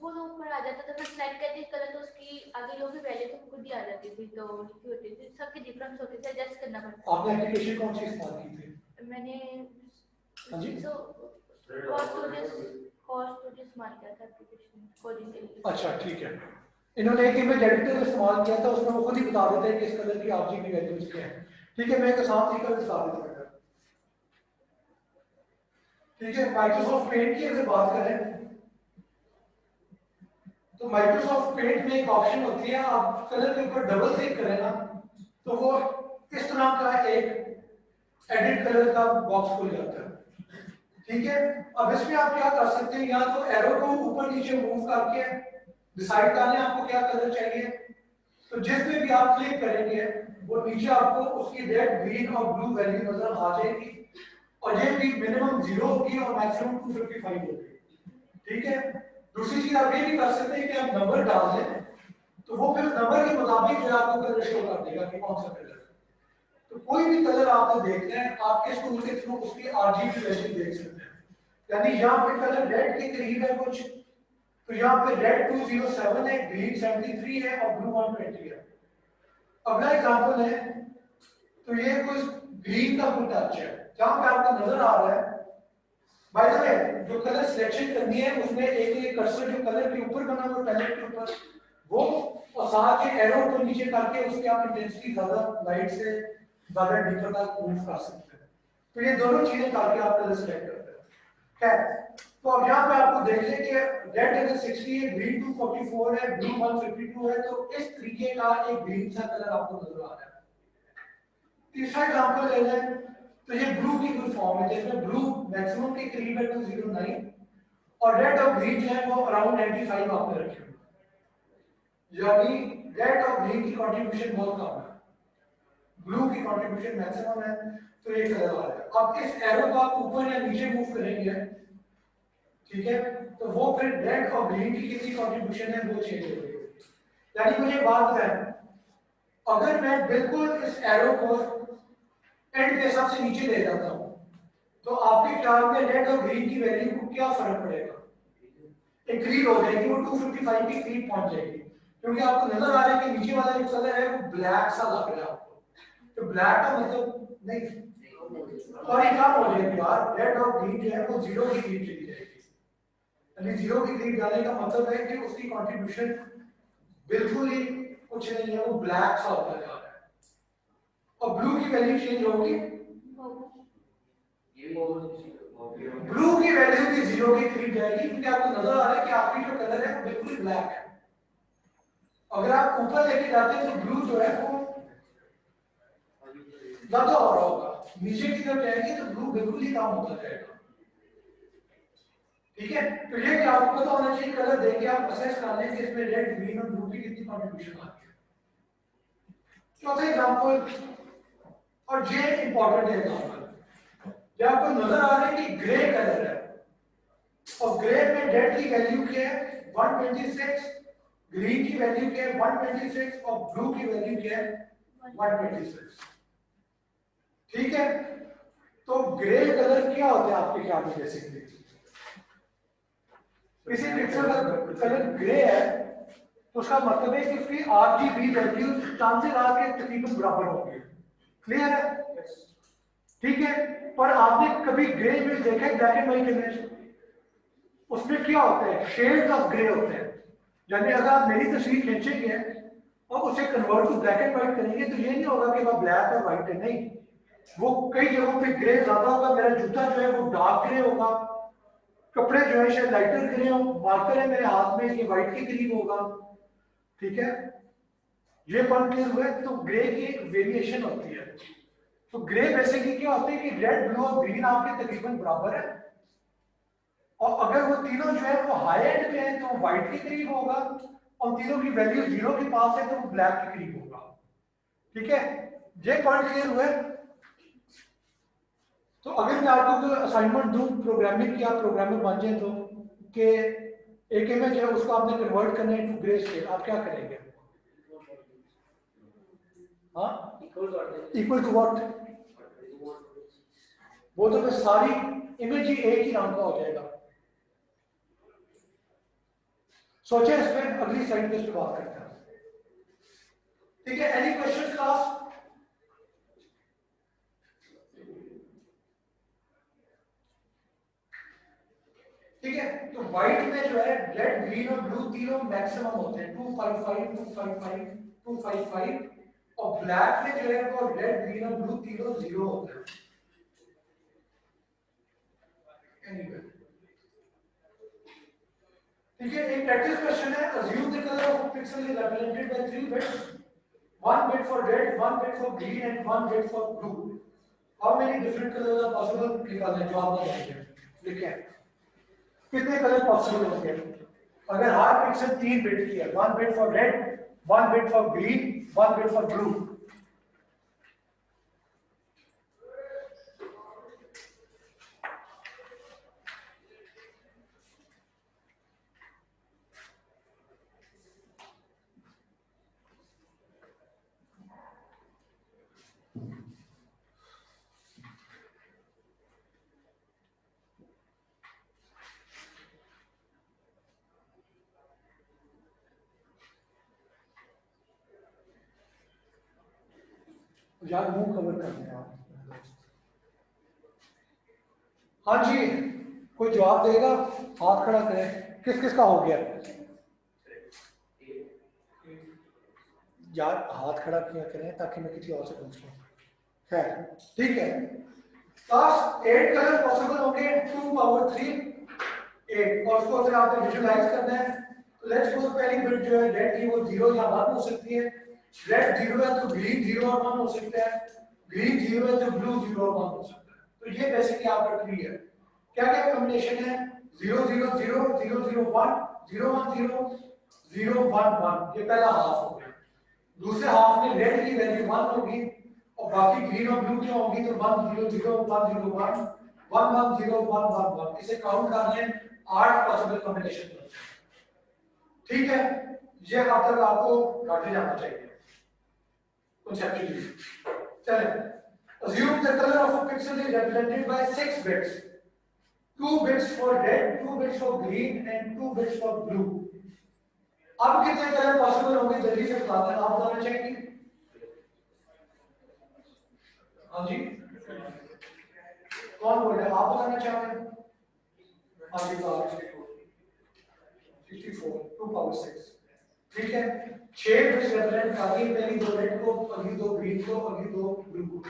वो लोग पर आ जाता था, मैं सेलेक्ट करती कलर तो उसकी आगे लोग की वैल्यू तो खुद ही आ जाती थी, तो लिखी होती थी, सबके डिफरेंस होते थे, एडजस्ट करना पड़ता। आपने एप्लीकेशन कौन सी इस्तेमाल की थी? मैंने हाँ जी, कॉस्ट टू इस्तेमाल किया था एप्लीकेशन कोडिंग के लिए। अच्छा ठीक है। इन्होंने एक इमेज एडिटर इस्तेमाल किया था, उसमें वो खुद ही बता देते हैं कि इस कलर की आरजीबी वैल्यूज क्या है। ठीक है, मैं एक आसान तरीका बता देता हूं। ठीक है, माइक्रोसॉफ्ट पेंट की अगर बात करें तो माइक्रोसॉफ्ट पेंट में एक ऑप्शन होती है, आप कलर के ऊपर डबल क्लिक करें ना तो वो इस तरह का एक एडिट कलर का बॉक्स खुल जाता है। ठीक है, अब इसमें आप क्या कर सकते हैं, या तो एरो को ऊपर नीचे मूव करके डिसाइड कर लें आपको क्या कलर चाहिए। तो जिस पे भी आप क्लिक करेंगे वो नीचे आपको उसकी रेड, ग्रीन और ब्लू वैल्यू नजर आ जाएगी, और ये भी मिनिमम 0 होगी और मैक्सिमम 255 होगी। ठीक है, दूसरी चीज आप ये भी कर सकते हैं कि आप नंबर डाल दें, तो वो फिर नंबर के मुताबिक जो है आपको कलर शो कर देगा कि कौन सा कलर है। तो कोई भी कलर आपने देखना है, आपके स्कूल के थ्रू उसकी आरजीबी वैल्यू देख सकते हैं। यानी यहाँ पे कलर रेड के करीब है कुछ, तो यहाँ पे रेड 207 है, ग्रीन 73 है और ब्लू 120 है। अगला एग्जांपल है, तो ये कुछ ग्रीन का कोई टच है, जहां पे आपको नजर आ रहा है। बाय द वे, जो कलर सिलेक्शन करनी है उसमें एक कर्सर जो कलर के ऊपर बना हुआ पैलेट के ऊपर, वो और साथ के एरो को नीचे करके उसकी आप इंटेंसिटी ज्यादा लाइट से ज्यादा डीपर तक मूव कर सकते हैं। तो ये दोनों चीजें करके आप कलर सिलेक्ट करते हैं। खैर, तो अब यहाँ पे आपको देख लें कि रेड अगर 60 है, ग्रीन 244 है, ब्लू 152 है, तो इस तरीके का एक ग्रीन सा कलर आपको नजर आ रहा है। तीसरा एग्जांपल ले लें, तो ये ब्लू की कोई फॉर्म है जिसमें ब्लू मैक्सिमम के करीब है 209 और रेड और ग्रीन जो है वो अराउंड 95 आपने रखे हुए, यानी रेड और ग्रीन की कंट्रीब्यूशन बहुत कम है, ब्लू की कंट्रीब्यूशन मैक्सिमम है। तो ये कलर आ रहा है। अब इस एरो को आप ऊपर या नीचे मूव करेंगे, ठीक है, तो वो फिर रेड और ग्रीन की कितनी कंट्रीब्यूशन है वो चेंज हो जाएगी। यानी मुझे बात बताएं, अगर मैं बिल्कुल इस एरो को एंड के हिसाब से नीचे ले जाता हूं, तो आपके ख्याल में रेड और ग्रीन की वैल्यू को क्या फर्क पड़ेगा? इंक्रीज हो जाएगी, वो 255 के करीब पहुंच जाएगी, क्योंकि आपको नजर आ रहा है कि नीचे वाला जो कलर है वो ब्लैक सा लग रहा है आपको। तो ब्लैक का मतलब नहीं, और ये कम हो जाएगी यार, रेड और ग्रीन जो है वो जीरो के करीब चली जाएगी। यानी जीरो के करीब जाने का मतलब है कि उसकी कंट्रीब्यूशन बिल्कुल ही कुछ नहीं है, वो ब्लैक सा होता जा रहा है। और ब्लू की वैल्यू चेंज होगी, ब्लू की वैल्यू भी जीरो के करीब जाएगी, क्योंकि आपको नजर आ रहा है कि आपकी जो कलर है वो बिल्कुल ब्लैक है। अगर आप ऊपर लेके जाते हैं तो ब्लू जो है वो ज्यादा हो रहा होगा, नीचे की तरफ जाएंगे तो ब्लू बिल्कुल ही कम होता जाएगा। ठीक है, तो ये कि आपको पता होना चाहिए, कलर देख के आप असेस कर लें कि इसमें रेड, ग्रीन और ब्लू की कितनी कॉन्ट्रीब्यूशन आती है। चौथा एग्जांपल, और ये इंपॉर्टेंट है एग्जांपल, जब आपको नजर आ रहा है कि ग्रे कलर है और ग्रे में रेड की वैल्यू क्या है 126, ग्रीन की वैल्यू क्या है 126 और ब्लू की वैल्यू क्या है 126। ठीक है, तो ग्रे कलर क्या होता है आपके ख्याल में? बेसिकली किसी पिक्सल का कलर ग्रे है तो उसका मतलब है कि उसकी आरजीबी वैल्यू चांसेस आर के तकरीबन बराबर होंगे। क्लियर है? ठीक है, पर आपने कभी ग्रे इमेज देखा है, ब्लैक एंड व्हाइट इमेज? उसमें क्या होता है, शेड्स ऑफ ग्रे होते हैं। यानी अगर आप मेरी तस्वीर खींचेंगे और उसे convert to black and white करेंगे तो ये नहीं होगा कि वह ब्लैक और व्हाइट है, नहीं, वो कई जगहों पे ग्रे ज्यादा होगा। मेरा जूता जो है वो डार्क ग्रे होगा, कपड़े जो है शायद लाइटर ग्रे हो, मार्कर है मेरे हाथ में ये व्हाइट के करीब होगा। ठीक है, ये पॉइंट क्लियर हुआ है? तो ग्रे की एक वेरिएशन होती है। तो ग्रे बेसिकली क्या होता है कि रेड, ब्लू और ग्रीन आपके तकरीबन बराबर है, और अगर वो तीनों जो है वो हाई एंड में है तो वो व्हाइट के करीब होगा, और तीनों की वैल्यू जीरो के पास है तो वो ब्लैक के करीब होगा। ठीक है, ये पॉइंट क्लियर हुआ है? तो अगर मैं आपको कोई असाइनमेंट दूं प्रोग्रामिंग की, आप प्रोग्रामर बन जाए, तो कि एक इमेज है उसको आपने कन्वर्ट करना है टू ग्रे स्केल, आप क्या करेंगे? हाँ, इक्वल टू व्हाट? वो तो फिर सारी इमेज ही एक ही रंग का हो जाएगा। सोचे इस पर, अगली स्लाइड पे इस पर बात करते हैं। ठीक है, एनी क्वेश्चन क्लास? ठीक है, तो व्हाइट में जो है रेड, ग्रीन और ब्लू तीनों मैक्सिमम होते हैं 255, 255, 255, और ब्लैक में जो है वो रेड, ग्रीन और ब्लू तीनों जीरो होते हैं। Anyway. ठीक है, एक प्रैक्टिस क्वेश्चन है, assume the color of a pixel is represented by 3 bits, 1 bit for red, 1 bit for green and 1 bit for blue. How many different colors are possible? निकालने जवाब बताइए, लिखें कितने कलर पॉसिबल होंगे अगर हर पिक्सल 3 बिट की है, 1 bit for red, 1 bit for green, 1 bit for blue. यार मुंह कवर कर दें आप। हाँ जी, कोई जवाब देगा? हाथ खड़ा करें। किस किस का हो गया? यार हाथ खड़ा किया करें ताकि मैं किसी और से पूछ लूँ। खैर ठीक है। काश 8 कलर पॉसिबल होंगे, 2 पावर 3 8, और उसको अगर आपने विजुलाइज करना है तो लेट्स सपोज पहली बिट जो है रेड की वो 0 या 1 हो सकती है। रेड 0 है तो ग्रीन 0 और 1 हो सकता है, ग्रीन 0 है तो ब्लू 0 और 1 हो सकता है। तो ये बेसिकली आपका ट्री है। क्या क्या कॉम्बिनेशन है? 0 0 0 0 0 1 0 1 0 0 1 1, ये पहला हाफ हो गया। दूसरे हाफ में रेड की वैल्यू 1 होगी और बाकी ग्रीन और ब्लू की होगी, तो 1 0 0 1 0 1 1 1 0 1 1 1, इसे काउंट कर लें, 8 पॉसिबल कॉम्बिनेशन। ठीक है, ये अब तक आपको काटे जाना चाहिए conceptually. चलें, assume the color of a pixel is represented by 6 bits, 2 bits for red, 2 bits for green and 2 bits for blue. अब कितने कलर पॉसिबल होंगे जल्दी से बता दें, आप बताना चाहेंगे? हाँ जी, कौन बोल रहे हैं? आप बताना चाह रहे हैं? हाँ जी, 64 2 पावर 6। ठीक है, 6 बिट्स रिप्रेजेंट करती है, पहली 2 रेड को, अगली 2 ग्रीन को, अगली 2 ब्लू को।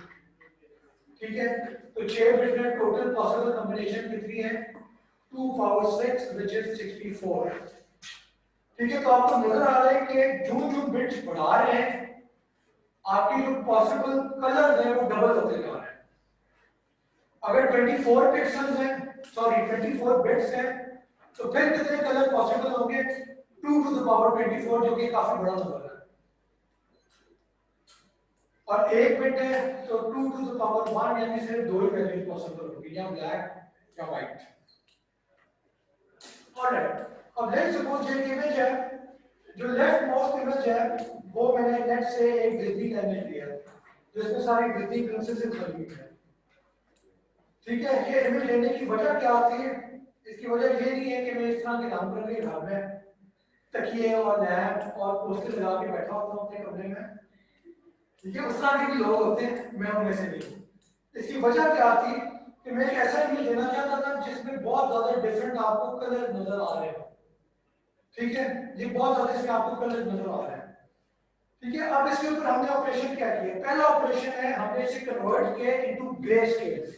ठीक है, तो 6 बिट में टोटल पॉसिबल कॉम्बिनेशन कितनी है? 2 पावर 6 व्हिच इज 64। ठीक है, तो आपको नजर आ रहा है कि जो बिट्स बढ़ा रहे हैं आपके जो पॉसिबल कलर है वो डबल होते जा रहे हैं। अगर 24 पिक्सेल्स हैं, सॉरी 24 बिट्स हैं, तो फिर कितने कलर पॉसिबल होंगे? 2 टू द पावर 24, जो कि काफी बड़ा नंबर है। और एक बिट है तो 2 टू द पावर 1, यानी सिर्फ 2 ही वैल्यू पॉसिबल होगी, या ब्लैक या व्हाइट। ऑलराइट, अब लेट्स सपोज ये इमेज है, जो लेफ्ट मोस्ट इमेज है वो मैंने नेट से एक डिज्नी का इमेज लिया है जिसमें सारी डिज्नी प्रिंसेसेस बनी हुई है। ठीक है, ये इमेज लेने की वजह क्या आती है? इसकी वजह ये नहीं है कि मैं इस तरह के काम करके घर में तकिए और लैंप और पोस्टर लगा के बैठा होता हूँ अपने कमरे में। ठीक है, उस तरह के भी लोग होते हैं, मैं उनमें से नहीं हूँ। इसकी वजह क्या थी कि मैं एक ऐसा इमेज लेना चाहता था जिसमें बहुत ज्यादा डिफरेंट आपको कलर नजर आ रहे हो। ठीक है, ये बहुत ज्यादा इसमें आपको कलर नजर आ रहे हैं। ठीक है, अब इसके ऊपर हमने ऑपरेशन क्या किया? पहला ऑपरेशन है हमने इसे कन्वर्ट किया इनटू ग्रे स्केल।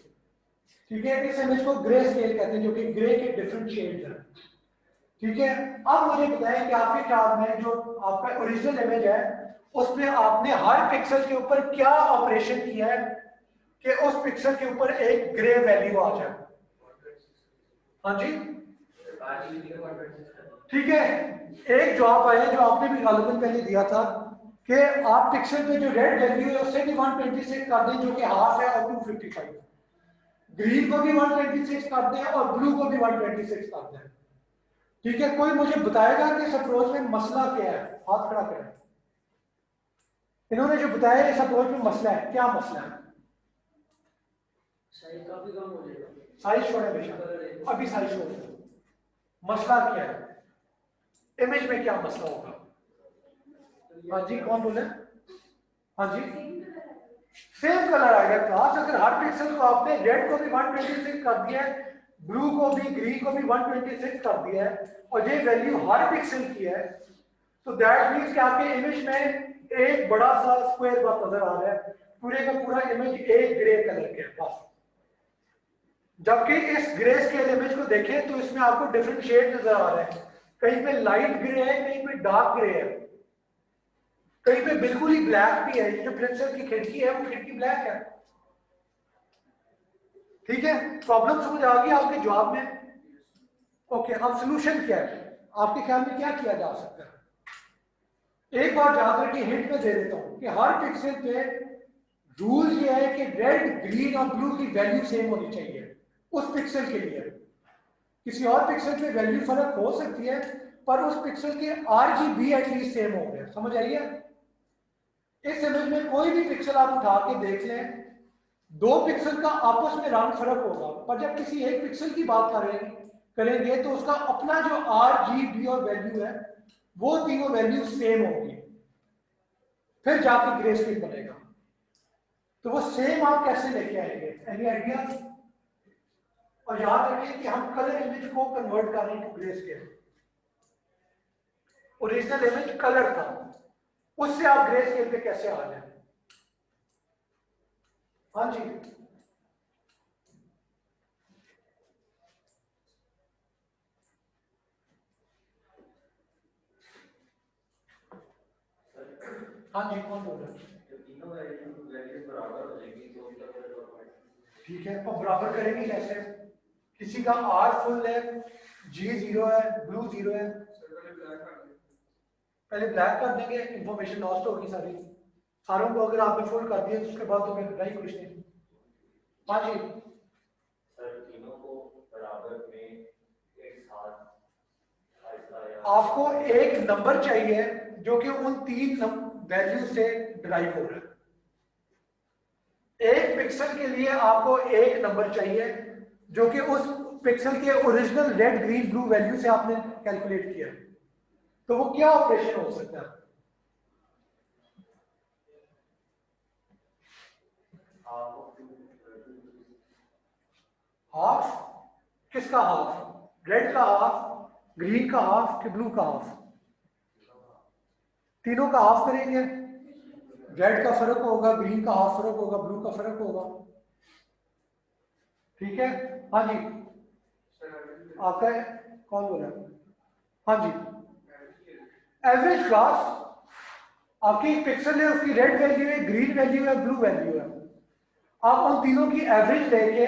ठीक है, इस इमेज को ग्रे स्केल कहते हैं, जो कि ग्रे के डिफरेंट शेड्स हैं। ठीक है, अब मुझे बताएं कि आपके ख्याल में जो आपका ओरिजिनल इमेज है उसमें आपने हर पिक्सल के ऊपर क्या ऑपरेशन किया है कि उस पिक्सल के ऊपर एक ग्रे वैल्यू आ जाए? हाँ जी, ठीक है, एक जवाब आया जो आपने भी गालिबन पहले दिया था कि आप पिक्सल पे जो रेड वैल्यू है उससे भी 126 कर दें, जो कि हाफ है, और 255। ग्रीन को भी 126 कर दें और ब्लू को भी 126 कर दें। ठीक है, कोई मुझे बताएगा कि इस अप्रोच में मसला क्या है? हाथ खड़ा करें। इन्होंने जो बताया इस अप्रोच में मसला है, क्या मसला है? साइज काफी कम हो जाएगा। साइज छोड़े बेशक, अभी साइज छोड़ दो। मसला क्या है? इमेज में क्या मसला होगा? हाँ जी, कौन बोले? हाँ जी, सेम कलर आएगा क्लास। अगर हर पिक्सल को आपने रेड को भी 126 कर दिया है, ब्लू को भी, ग्रीन को भी 126 कर दिया है, और ये वैल्यू हर पिक्सल की है, तो दैट मीन्स कि आपके इमेज में एक बड़ा सा स्क्वायर बात नजर आ रहा है, पूरे का पूरा इमेज एक ग्रे कलर के है बस। जबकि इस ग्रे स्केल इमेज को देखें तो इसमें आपको डिफरेंट शेड नजर आ रहे हैं। कहीं पे लाइट ग्रे है, कहीं पे डार्क ग्रे है, कहीं पे बिल्कुल ही ब्लैक भी है। ये जो प्रिंसेस की खिड़की है वो खिड़की ब्लैक है। ठीक है, प्रॉब्लम समझ आ गई आपके जवाब में? ओके, अब सॉल्यूशन क्या है? आपके ख्याल में क्या किया जा सकता है? एक बार याद रखिए, हिंट में दे देता हूं कि हर पिक्सल पे रूल ये है कि रेड, ग्रीन और ब्लू की वैल्यू सेम होनी चाहिए उस पिक्सल के लिए। किसी और पिक्सल पे वैल्यू फर्क हो सकती है, पर उस पिक्सल के RGB एटलीस्ट सेम हो गया। समझ आइए? इस इमेज में कोई भी पिक्सल आप उठा के देख लें, दो पिक्सल का आपस में रंग फर्क होगा, पर जब किसी एक पिक्सल की बात करेंगे तो उसका अपना जो RGB और वैल्यू है वो तीनों वैल्यू सेम होगी, फिर जाके ग्रे स्केल बनेगा। तो वो सेम आप कैसे लेके आएंगे, एनी आइडिया? और याद रखिए कि हम कलर इमेज को कन्वर्ट कर रहे हैं to grey scale. Original image colour था, उससे आप ग्रे स्केल पे कैसे आ जाए? हाँ जी, हाँ जी, कौन बोल रहा है? ठीक है, अब बराबर करेंगे कैसे? किसी का आर फुल है, जी 0 है, ब्लू 0 है, पहले ब्लैक कर देंगे, इंफॉर्मेशन लॉस्ट होगी सारी। सारों को अगर आपने फुल कर दिया तो उसके बाद तो फिर नहीं कुछ नहीं। हाँ जी सर, तीनों को बराबर में एक साथ आपको एक नंबर चाहिए जो कि उन तीन वैल्यू से डिराइव हो रहा है। एक पिक्सल के लिए आपको एक नंबर चाहिए जो कि उस पिक्सल के original red green blue value से आपने कैलकुलेट किया। तो वो क्या ऑपरेशन हो सकता है? हाफ? किसका हाफ? रेड का हाफ, ग्रीन का हाफ कि ब्लू का हाफ? तीनों का हाफ करेंगे। रेड का फर्क होगा, ग्रीन का हाफ फर्क होगा, ब्लू का फर्क होगा। ठीक है, हाँ जी आपका कौन बोला? हाँ जी, एवरेज क्लास आपकी एक पिक्सल है, उसकी रेड वैल्यू है, ग्रीन वैल्यू है, ब्लू वैल्यू है। आप उन तीनों की एवरेज लेके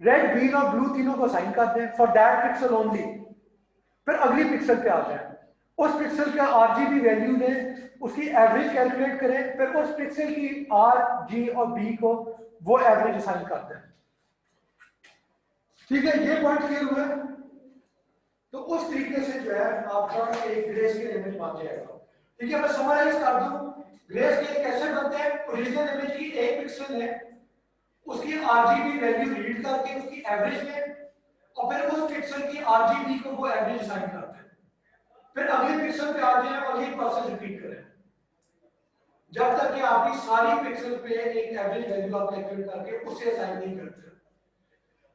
रेड ग्रीन और ब्लू तीनों को साइन कर दें फॉर दैट पिक्सल ओनली। फिर अगली पिक्सल पे आ जाए, उस पिक्सल का आरजीबी वैल्यू लें, उसकी एवरेज कैलकुलेट करें, फिर उस पिक्सल की आर जी और बी को वो एवरेज असाइन कर दें। ठीक है, ये पॉइंट क्लियर हुआ है? तो उस तरीके से जो है आपका एक ग्रे स्केल इमेज बन जाएगा। ठीक है, मैं समराइज कर दूं, ग्रे स्केल कैसे बनते हैं? ओरिजिनल इमेज की एक पिक्सल है, उसकी आरजीबी वैल्यू रीड करके उसकी एवरेज में, और फिर उस पिक्सल की आरजीबी को वो एवरेज असाइन करते हैं। फिर अगले पिक्सल पे आ जाए और ये प्रोसेस रिपीट करें जब तक कि आपकी सारी पिक्सल पे एक एवरेज वैल्यू आप कैलकुलेट करके उसे असाइन नहीं करते।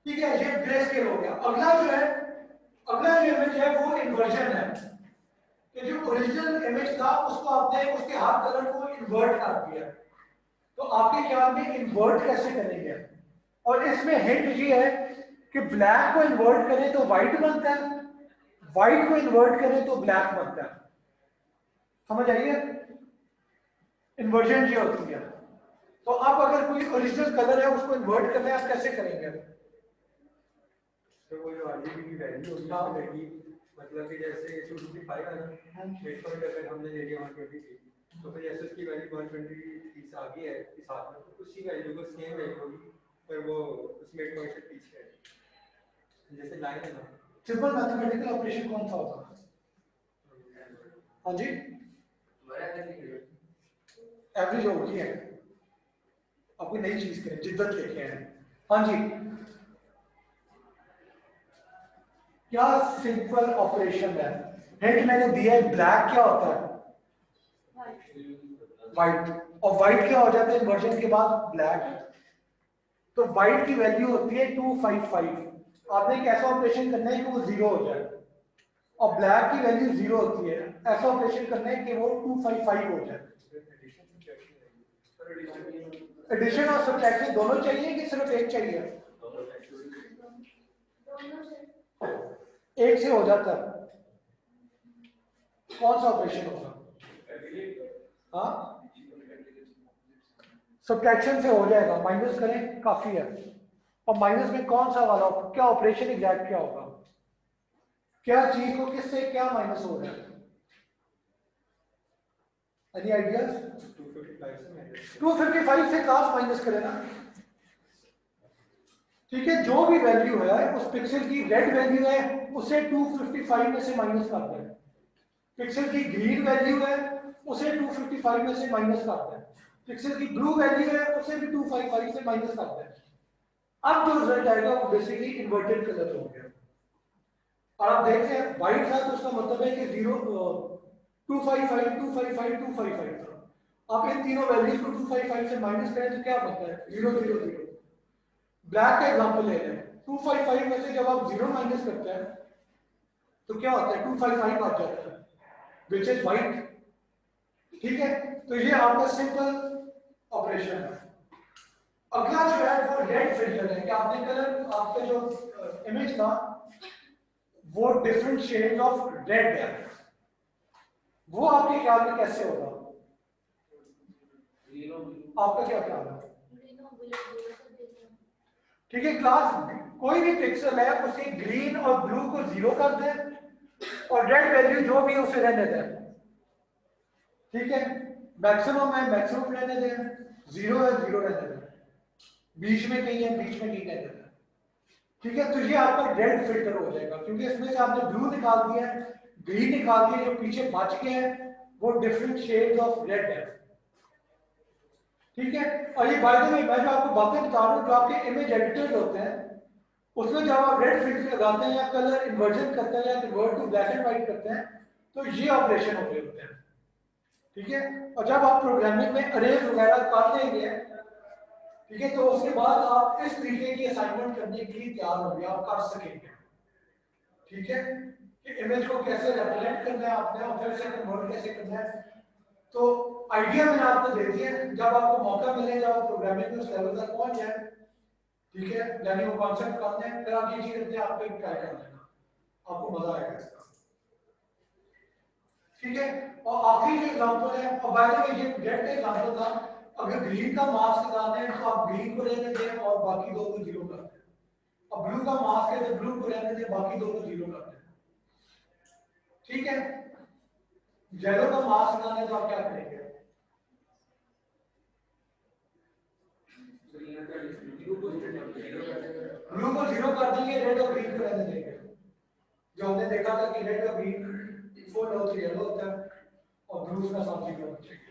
ठीक है, ये ग्रे स्केल हो गया। अगला जो है, अगला जो इमेज है वो इन्वर्जन है, कि जो ओरिजिनल इमेज था उसको आपने उसके हर कलर को इन्वर्ट कर दिया। तो आपके ख्याल में इन्वर्ट कैसे करेंगे? और इसमें हिंट ये है कि ब्लैक को इन्वर्ट करें तो व्हाइट बनता है, व्हाइट को इन्वर्ट करें तो ब्लैक बनता है। समझ आइए, इन्वर्जन ये होती है। तो आप अगर कोई ओरिजिनल कलर है उसको इन्वर्ट करना है, आप कैसे करेंगे? तो वो जो आरजीबी की वैल्यू होगी उसमें लगी, मतलब कि जैसे 255 है ना, मिडपॉइंट अगर हमने ले लिया 120 तो फिर जैसे उसकी वैल्यू 120 आ गई है इस हाथ में, तो उसी वैल्यू को सेम वैल्यू होगी पर वो उस मिडपॉइंट से पीछे है, जैसे लाइन है ना। सिंपल मैथमेटिकल ऑपरेशन कौन सा होता है? हाँ जी, एवरेज होती है। आप कोई नई चीज करें, जिद्दत लेके आए। हाँ जी, क्या सिंपल ऑपरेशन है? हिंट मैंने दिया है, ब्लैक क्या होता है? व्हाइट। और व्हाइट क्या हो जाता है इन्वर्जन के बाद? ब्लैक। तो व्हाइट की वैल्यू होती है 255। आपने एक ऐसा ऑपरेशन करना है कि वो 0 हो जाए, और ब्लैक की वैल्यू 0 होती है, ऐसा ऑपरेशन करना है कि वो 255 हो जाए। एडिशन और सब्ट्रैक्शन दोनों चाहिए कि सिर्फ एक चाहिए? एक से हो जाता है। कौन सा ऑपरेशन होगा? हाँ, सब्ट्रैक्शन से हो जाएगा, माइनस करें काफी है। और माइनस में कौन सा वाला, क्या ऑपरेशन एग्जैक्ट क्या होगा? क्या चीज को किससे क्या माइनस हो रहा है? Any ideas? 255 से क्लास माइनस करें ना। ठीक है, जो भी वैल्यू है उस पिक्सल की रेड वैल्यू है उसे 255 में से माइनस कर दें, पिक्सल की ग्रीन वैल्यू है उसे 255 में से माइनस कर दें, पिक्सल की ब्लू वैल्यू है उसे भी 255 से माइनस कर दें। अब जो रिजल्ट आएगा वो बेसिकली इन्वर्टेड कलर हो गया। और आप देख रहे हैं व्हाइट था तो उसका मतलब है कि 255 255 255 था, आप इन तीनों वैल्यूज को 255 से माइनस करें तो क्या बनता है 0 0 0। ब्लैक का एग्जांपल ले रहे हैं, 255 में से जब आप 0 माइनस करते हैं तो क्या होता है 255 आ जाता है विच इज व्हाइट। ठीक है, तो ये आपका सिंपल ऑपरेशन है। अगला जो है वो रेड फिल्टर है कि आपने कलर आपका जो इमेज था वो डिफरेंट शेड्स ऑफ रेड है, वो आपके ख्याल में कैसे होगा? आपका क्या ख्याल है? ठीक है, क्लास कोई भी पिक्सल है उसे ग्रीन और ब्लू को 0 कर दें और रेड वैल्यू जो भी है उसे रहने दें। ठीक है, मैक्सिमम है मैक्सिमम रहने दें, 0 है 0 रहने दें, बीच में कहीं है बीच में कहीं रहने दें। ठीक है, तो ये आपका रेड फिल्टर हो जाएगा क्योंकि इसमें से आपने ब्लू निकाल दिया है, ग्रीन निकाल दिया, जो पीछे बच गए हैं वो डिफरेंट शेड्स ऑफ रेड है। ठीक है, और ये बाय द वे मैं जो आपको बातें बता रहा हूँ जो आपके इमेज एडिटर्स होते हैं उसमें जब आप रेड फिल्टर लगाते हैं या कलर इन्वर्जन करते हैं या convert to black and white करते हैं तो ये ऑपरेशन हो रहे होते हैं। ठीक है, और जब आप प्रोग्रामिंग में अरेज वगैरह कर लेंगे, ठीक है, तो उसके बाद आप इस तरीके की असाइनमेंट करने के लिए तैयार होंगे, आप कर सकेंगे। ठीक है, कि इमेज को कैसे रिप्रेजेंट करना है आपने और फिर से कन्वर्ट कैसे करना है। तो आइडिया मैंने आपको दे दिया, जब आपको मौका मिले जब आप प्रोग्रामिंग में उस लेवल तक पहुंच जाए, ठीक है, यानी वो कॉन्सेप्ट करते हैं, फिर आप ये चीज अपने आप पे ट्राई कर लेना, आपको मजा आएगा इसका। ठीक है, और आखिरी जो एग्जांपल है, और बाय द वे ये रेड का एग्जांपल था, अगर ग्रीन का मास्क लगाते हैं तो आप ग्रीन को रहने दें और बाकी दो को 0 कर दें, और ब्लू का मास्क है तो ब्लू को रहने दें बाकी दो को 0 कर दें। ठीक है, येलो का मास्क लगाना है तो आप क्या करेंगे? ब्लू को 0 कर देंगे, रेड और ग्रीन को रहने देंगे। जो हमने देखा था कि रेड और ग्रीन फुल हो तो येलो होता है और ब्लू का साथ 0 होना चाहिए।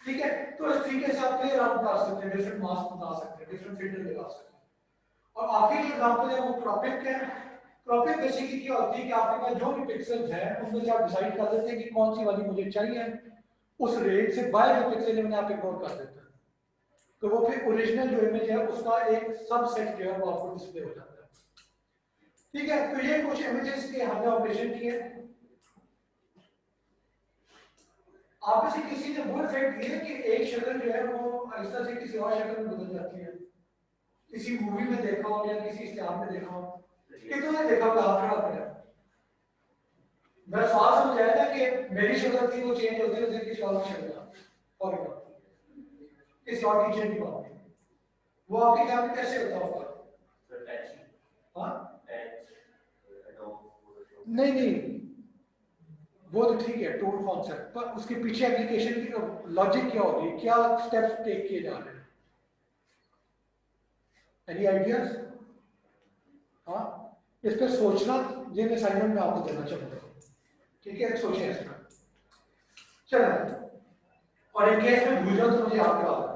ठीक है, तो इस तरीके से आप प्ले अराउंड कर सकते हैं, डिफरेंट मास्क बना सकते हैं, डिफरेंट फिल्टर लगा सकते हैं। और आखिरी एग्जांपल है वो क्रॉपिंग है। क्रॉपिंग बेसिकली क्या होती है कि आपके पास जो भी पिक्सेल्स हैं उनमें से आप डिसाइड कर देते हैं कि कौन सी वाली मुझे चाहिए, उस रेंज से बाहर जो पिक्सल है मैंने आप इग्नोर कर देता है, तो वो फिर ओरिजिनल जो इमेज है उसका एक सबसेट जो है वो आपको डिस्प्ले हो जाता है। ठीक है, तो ये कुछ इमेजेस के हमने ऑपरेशन किए। आप में से किसी ने वो इफेक्ट दिया कि एक शक्ल जो है वो आहिस्ता से किसी और शक्ल में बदल जाती है, किसी मूवी में देखा हो या किसी इश्तिहार में देखा हो, कितनों ने देखा होगा? हाथ खड़ा मैं सवाल समझ आया था कि मेरी शक्ल थी वो चेंज होती है किसी और की शक्ल और किसी और की चेंज होती है, वो आपके ख्याल में कैसे होता होगा? हाँ नहीं नहीं, वो तो ठीक है टोन कॉन्सेप्ट, पर उसके पीछे एप्लीकेशन की लॉजिक क्या होगी, क्या स्टेप्स टेक किए जा रहे हैं? Any ideas? हाँ, इस पर सोचना, ये असाइनमेंट में आपको देना चाहूंगा। ठीक है, सोचिए इस पर। चलो, और इन केस में भूल जाओ तो मुझे याद करा देना।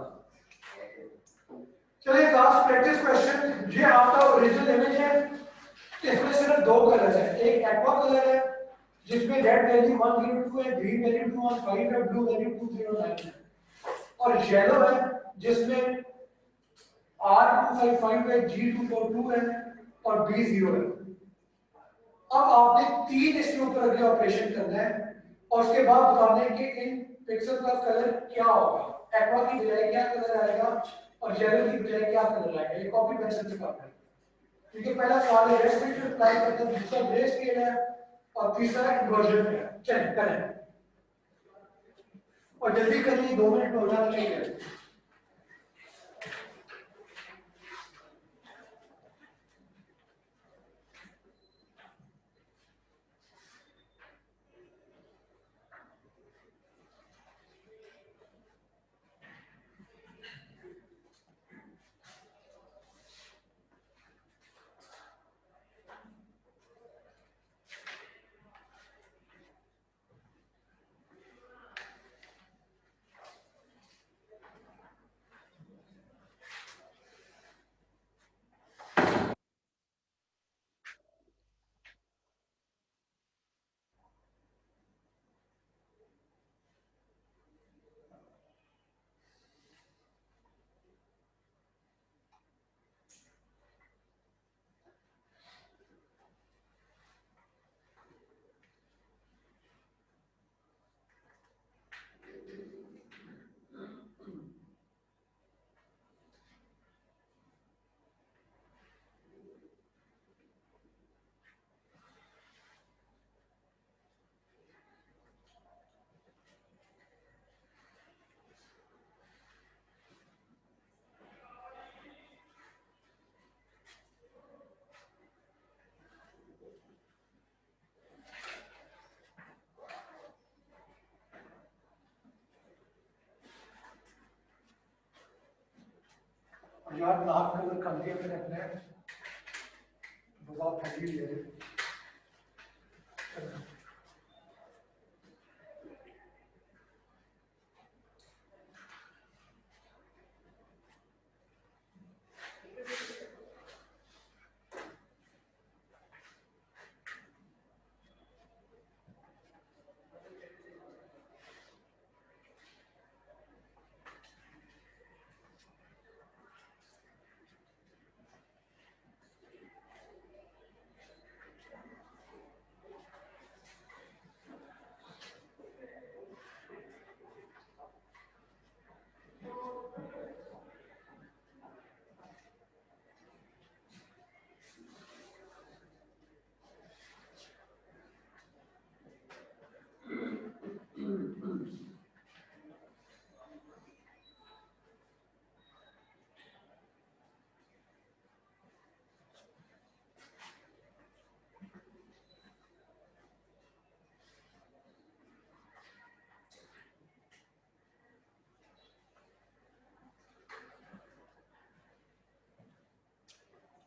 चलिए लास्ट प्रैक्टिस क्वेश्चन, ये आपका ओरिजिनल इमेज है, इसमें सिर्फ दो कलर है, एक एक्वा कलर है जिसमें रेड वैल्यू 102 है, ग्रीन वैल्यू 215 है, ब्लू वैल्यू 209 है, और येलो है जिसमें R255 है, G242 है और B0 है। अब आपने तीन इसके ऊपर अगले ऑपरेशन करना है और उसके बाद बताना है कि इन पिक्सल का कलर क्या होगा, एक्वा की बजाय क्या कलर आएगा और येलो की बजाय क्या कलर आएगा, ये कॉपी पेंसिल से करना है। ठीक है, पहला सवाल है रेड फिल्टर अप्लाई करते हैं, दूसरा ग्रे स्केल है और तीसरा इन्वर्जन है। चलिए करें और जल्दी करिए, 2 मिनट में हो जाना चाहिए। यार नाक कलर कर दिया मैंने अपने बहुत फटी हुई है।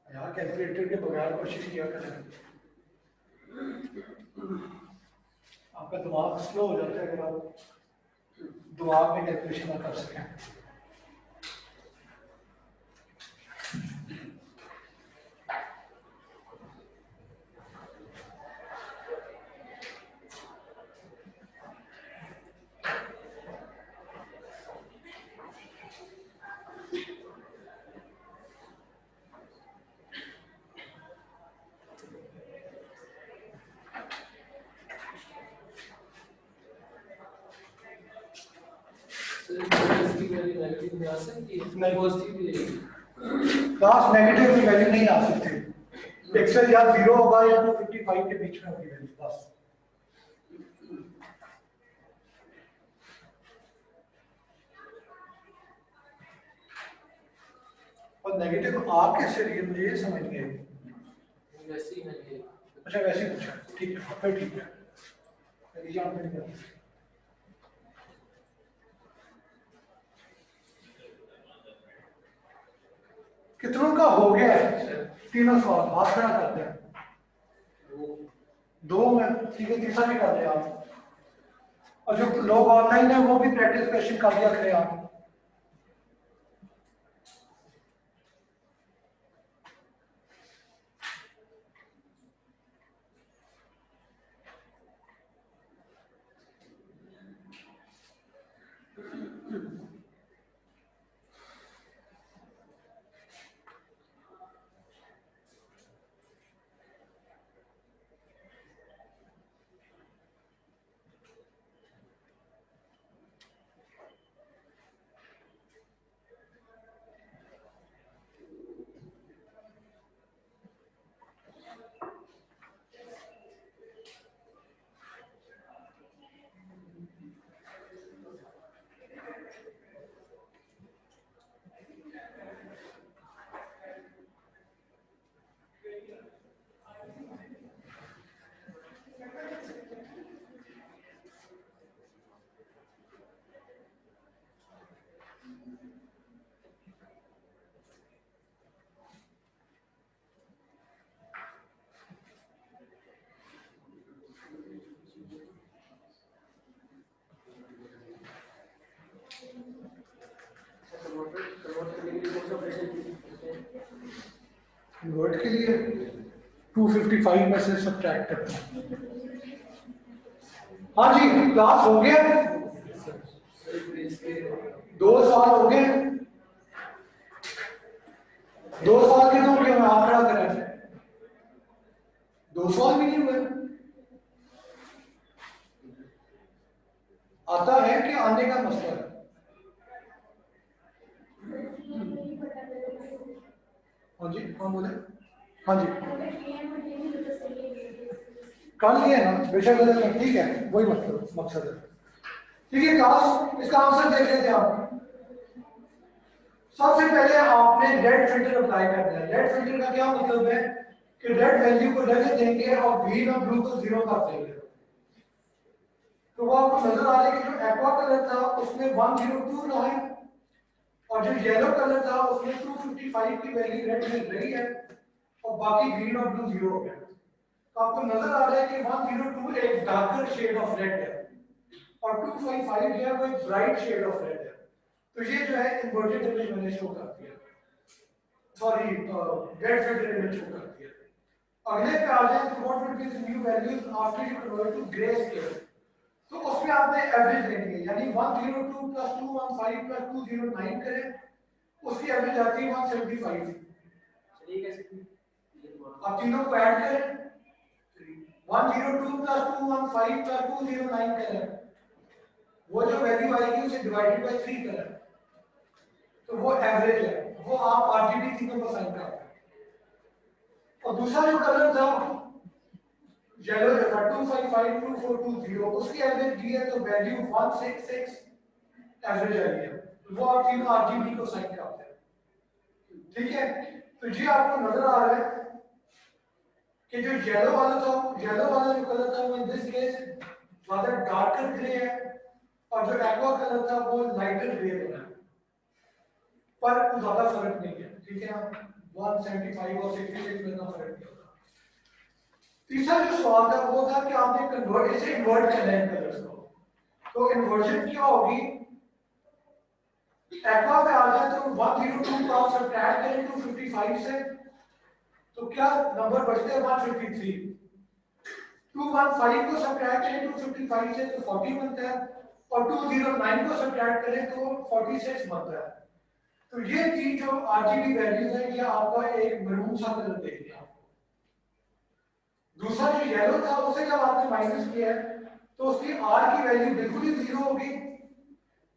यार कैलकुलेटर के बगैर कोशिश किया करें, आपका दिमाग स्लो हो जाता है अगर आप दिमाग में कैलकुलेशन ना कर सकें। क्लास नेगेटिव की वैल्यू नहीं आ सकती, एक्सेल या 0 होगा या 255 के बीच में होगी वैल्यू बस। और नेगेटिव आ कैसे रही है मुझे ये समझ नहीं आई। वैसे ही नहीं है। अच्छा वैसे ही पूछा, ठीक है फिर ठीक है। एग्जाम में नहीं आता। कितनों का हो गया है? तीनों सवाल हाथ खड़ा करते हैं। दो में ठीक है, तीसरा भी कर लिया आप। और जो लोग ऑनलाइन है वो भी प्रैक्टिस क्वेश्चन कर दिया करें आप। कन्वर्ट के लिए 255 में से सब्ट्रैक्ट करते हैं। हाँ जी क्लास हो गया, 2 सवाल हो गए, 2 सवाल के तो क्या मैं आंकड़ा करें, 2 सवाल भी नहीं हुए। आता है कि आने का मसला है। हाँ जी कौन बोले? हाँ जी कर लिए ना, बेशक ठीक है, वही मतलब मकसद है। ठीक है क्लास, इसका आंसर देख लेते हैं आप। सबसे पहले आपने रेड फिल्टर अप्लाई करना है। रेड फिल्टर का क्या मतलब है कि रेड वैल्यू को जगह देंगे और ग्रीन और ब्लू को 0 कर देंगे। तो वो आपको नजर आ रहा है कि जो एक्वा कलर था उसमें 102 रहा है और जो येलो कलर था उसमें 255 की वैल्यू रेड मिल रही है और बाकी ग्रीन और ब्लू 0 हो गया। तो आपको नजर आ रहा है कि 102 एक डार्कर शेड ऑफ रेड है और 255 जो है वो एक ब्राइट शेड ऑफ रेड है। तो ये जो है इन्वर्टेड इमेज मैंने शो कर दिया, sorry dead filter image show कर दिया। अगले पे आ जाए तो what will be the new values after you convert to grey scale. तो उसमें आपने एवरेज लेनी है, यानी 102 प्लस 215 प्लस 209 करें, उसकी एवरेज आती है 175। चलिए कैसे आप तीनों को ऐड करें, 102 प्लस 215 प्लस 209 करें, वो जो वैल्यू आएगी उसे डिवाइडेड बाय 3 करें, तो वो एवरेज है, वो आप आरजीबी तीनों को साइन करते हैं। और दूसरा जो कलर था येलो जो था 2552420, उसकी एवरेज दी है तो वैल्यू 166 एवरेज आई है, वो आप तीनों आरजीबी को साइन करते हैं। ठीक है, तो ये आपको नजर आ रहा है कि जो येलो वाला था, येलो वाला जो कलर था वो in this case rather darker grey है और जो एक्वा कलर था वो लाइटर ग्रे है, पर कोई ज्यादा फर्क नहीं है। ठीक है, 175 और 66 में इतना फर्क नहीं होता। तीसरा जो सवाल था वो था कि आपने कन्वर्ट इसे इन्वर्ट करना है कलर्स को, तो इन्वर्जन क्या होगी, एक्वा पे आ जाए तो 102 का आप सब्ट्रैक्ट करें 255 से, तो क्या नंबर बचते हैं 153। 215 को सब्ट्रैक्ट करें 255 से तो 40 बनता है और 209 को सब्ट्रैक्ट करें तो 46 बनता है। तो ये तीन जो आरजीबी वैल्यूज है ये आपका एक मरून सा कलर दे दिया। दूसरा जो येलो था उसे जब आपने माइनस किया है तो उसकी आर की वैल्यू बिल्कुल ही 0 होगी,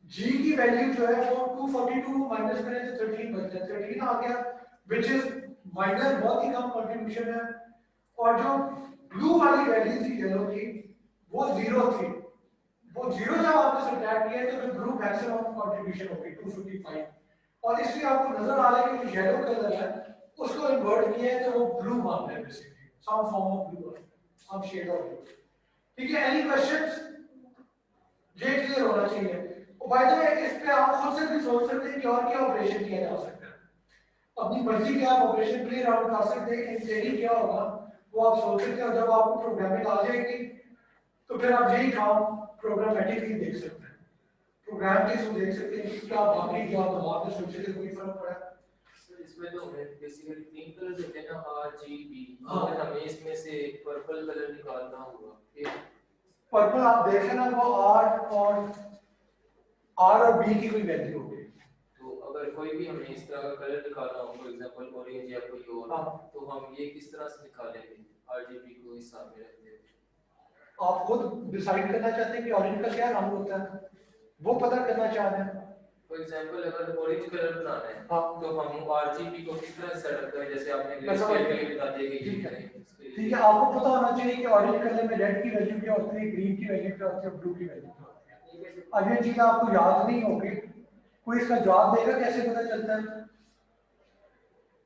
जी की वैल्यू जो है वो 242 माइनस करें तो 13 बचता है, 13 आ गया, विच इज माइनर, बहुत ही कम कंट्रीब्यूशन है। और जो ब्लू वाली वैल्यू थी येलो की वो 0 थी, वो 0 जब आपने सब्ट्रैक्ट किया तो फिर ब्लू मैक्सिमम कंट्रीब्यूशन होगी 255, और इसलिए आपको नजर आ रहा है कि जो येलो कलर है उसको इन्वर्ट किया है तो वो ब्लू मान है, basically some form of blue, some shade of blue। ठीक है, एनी क्वेश्चंस? ये क्लियर होना चाहिए। और बाय द वे इस पे आप खुद से भी सोच सकते हैं कि और क्या ऑपरेशन किया जा सकता है, अपनी मर्जी के आप ऑपरेशन प्ले अराउंड कर सकते हैं, इन थ्योरी क्या होगा वो आप सोच सकते हैं, और जब आपको प्रोग्रामिंग आ जाएगी तो फिर आप यही काम प्रोग्रामेटिकली देख सकते हैं, प्रोग्राम के थ्रू देख सकते हैं कि क्या बाकी जो आप दिमाग में सोचे थे कोई फर्क पड़ा। इसमें तो बेसिकली तीन कलर होते हैं ना, आरजीबी, और हमें इसमें से पर्पल कलर निकालना होगा। पर्पल आप देखें ना वो आर और बी की कोई वैल्यू होगी, तो अगर कोई भी हमें इस तरह का कलर निकालना हो, फॉर एग्जांपल ऑरेंज या कोई और, तो हम ये किस तरह से निकालेंगे आरजीबी को हिसाब में रखते हुए? आप खुद डिसाइड करना चाहते हैं कि ऑरेंज का क्या रंग होता है, वो पता करना चाह रहे हैं। फॉर एग्जांपल अगर ऑरेंज कलर बनाना है तो हम आरजीबी को किस तरह सेटअप करें, जैसे आपने ग्रे स्केल के लिए बता दिया कि ठीक है, आपको पता होना चाहिए कि ऑरेंज कलर में रेड की वैल्यू क्या होती है, ग्रीन की वैल्यू क्या होती है, ब्लू की वैल्यू क्या होती है। अब ये चीज आपको याद नहीं होगी, कोई इसका जवाब देगा, कैसे पता चलता है?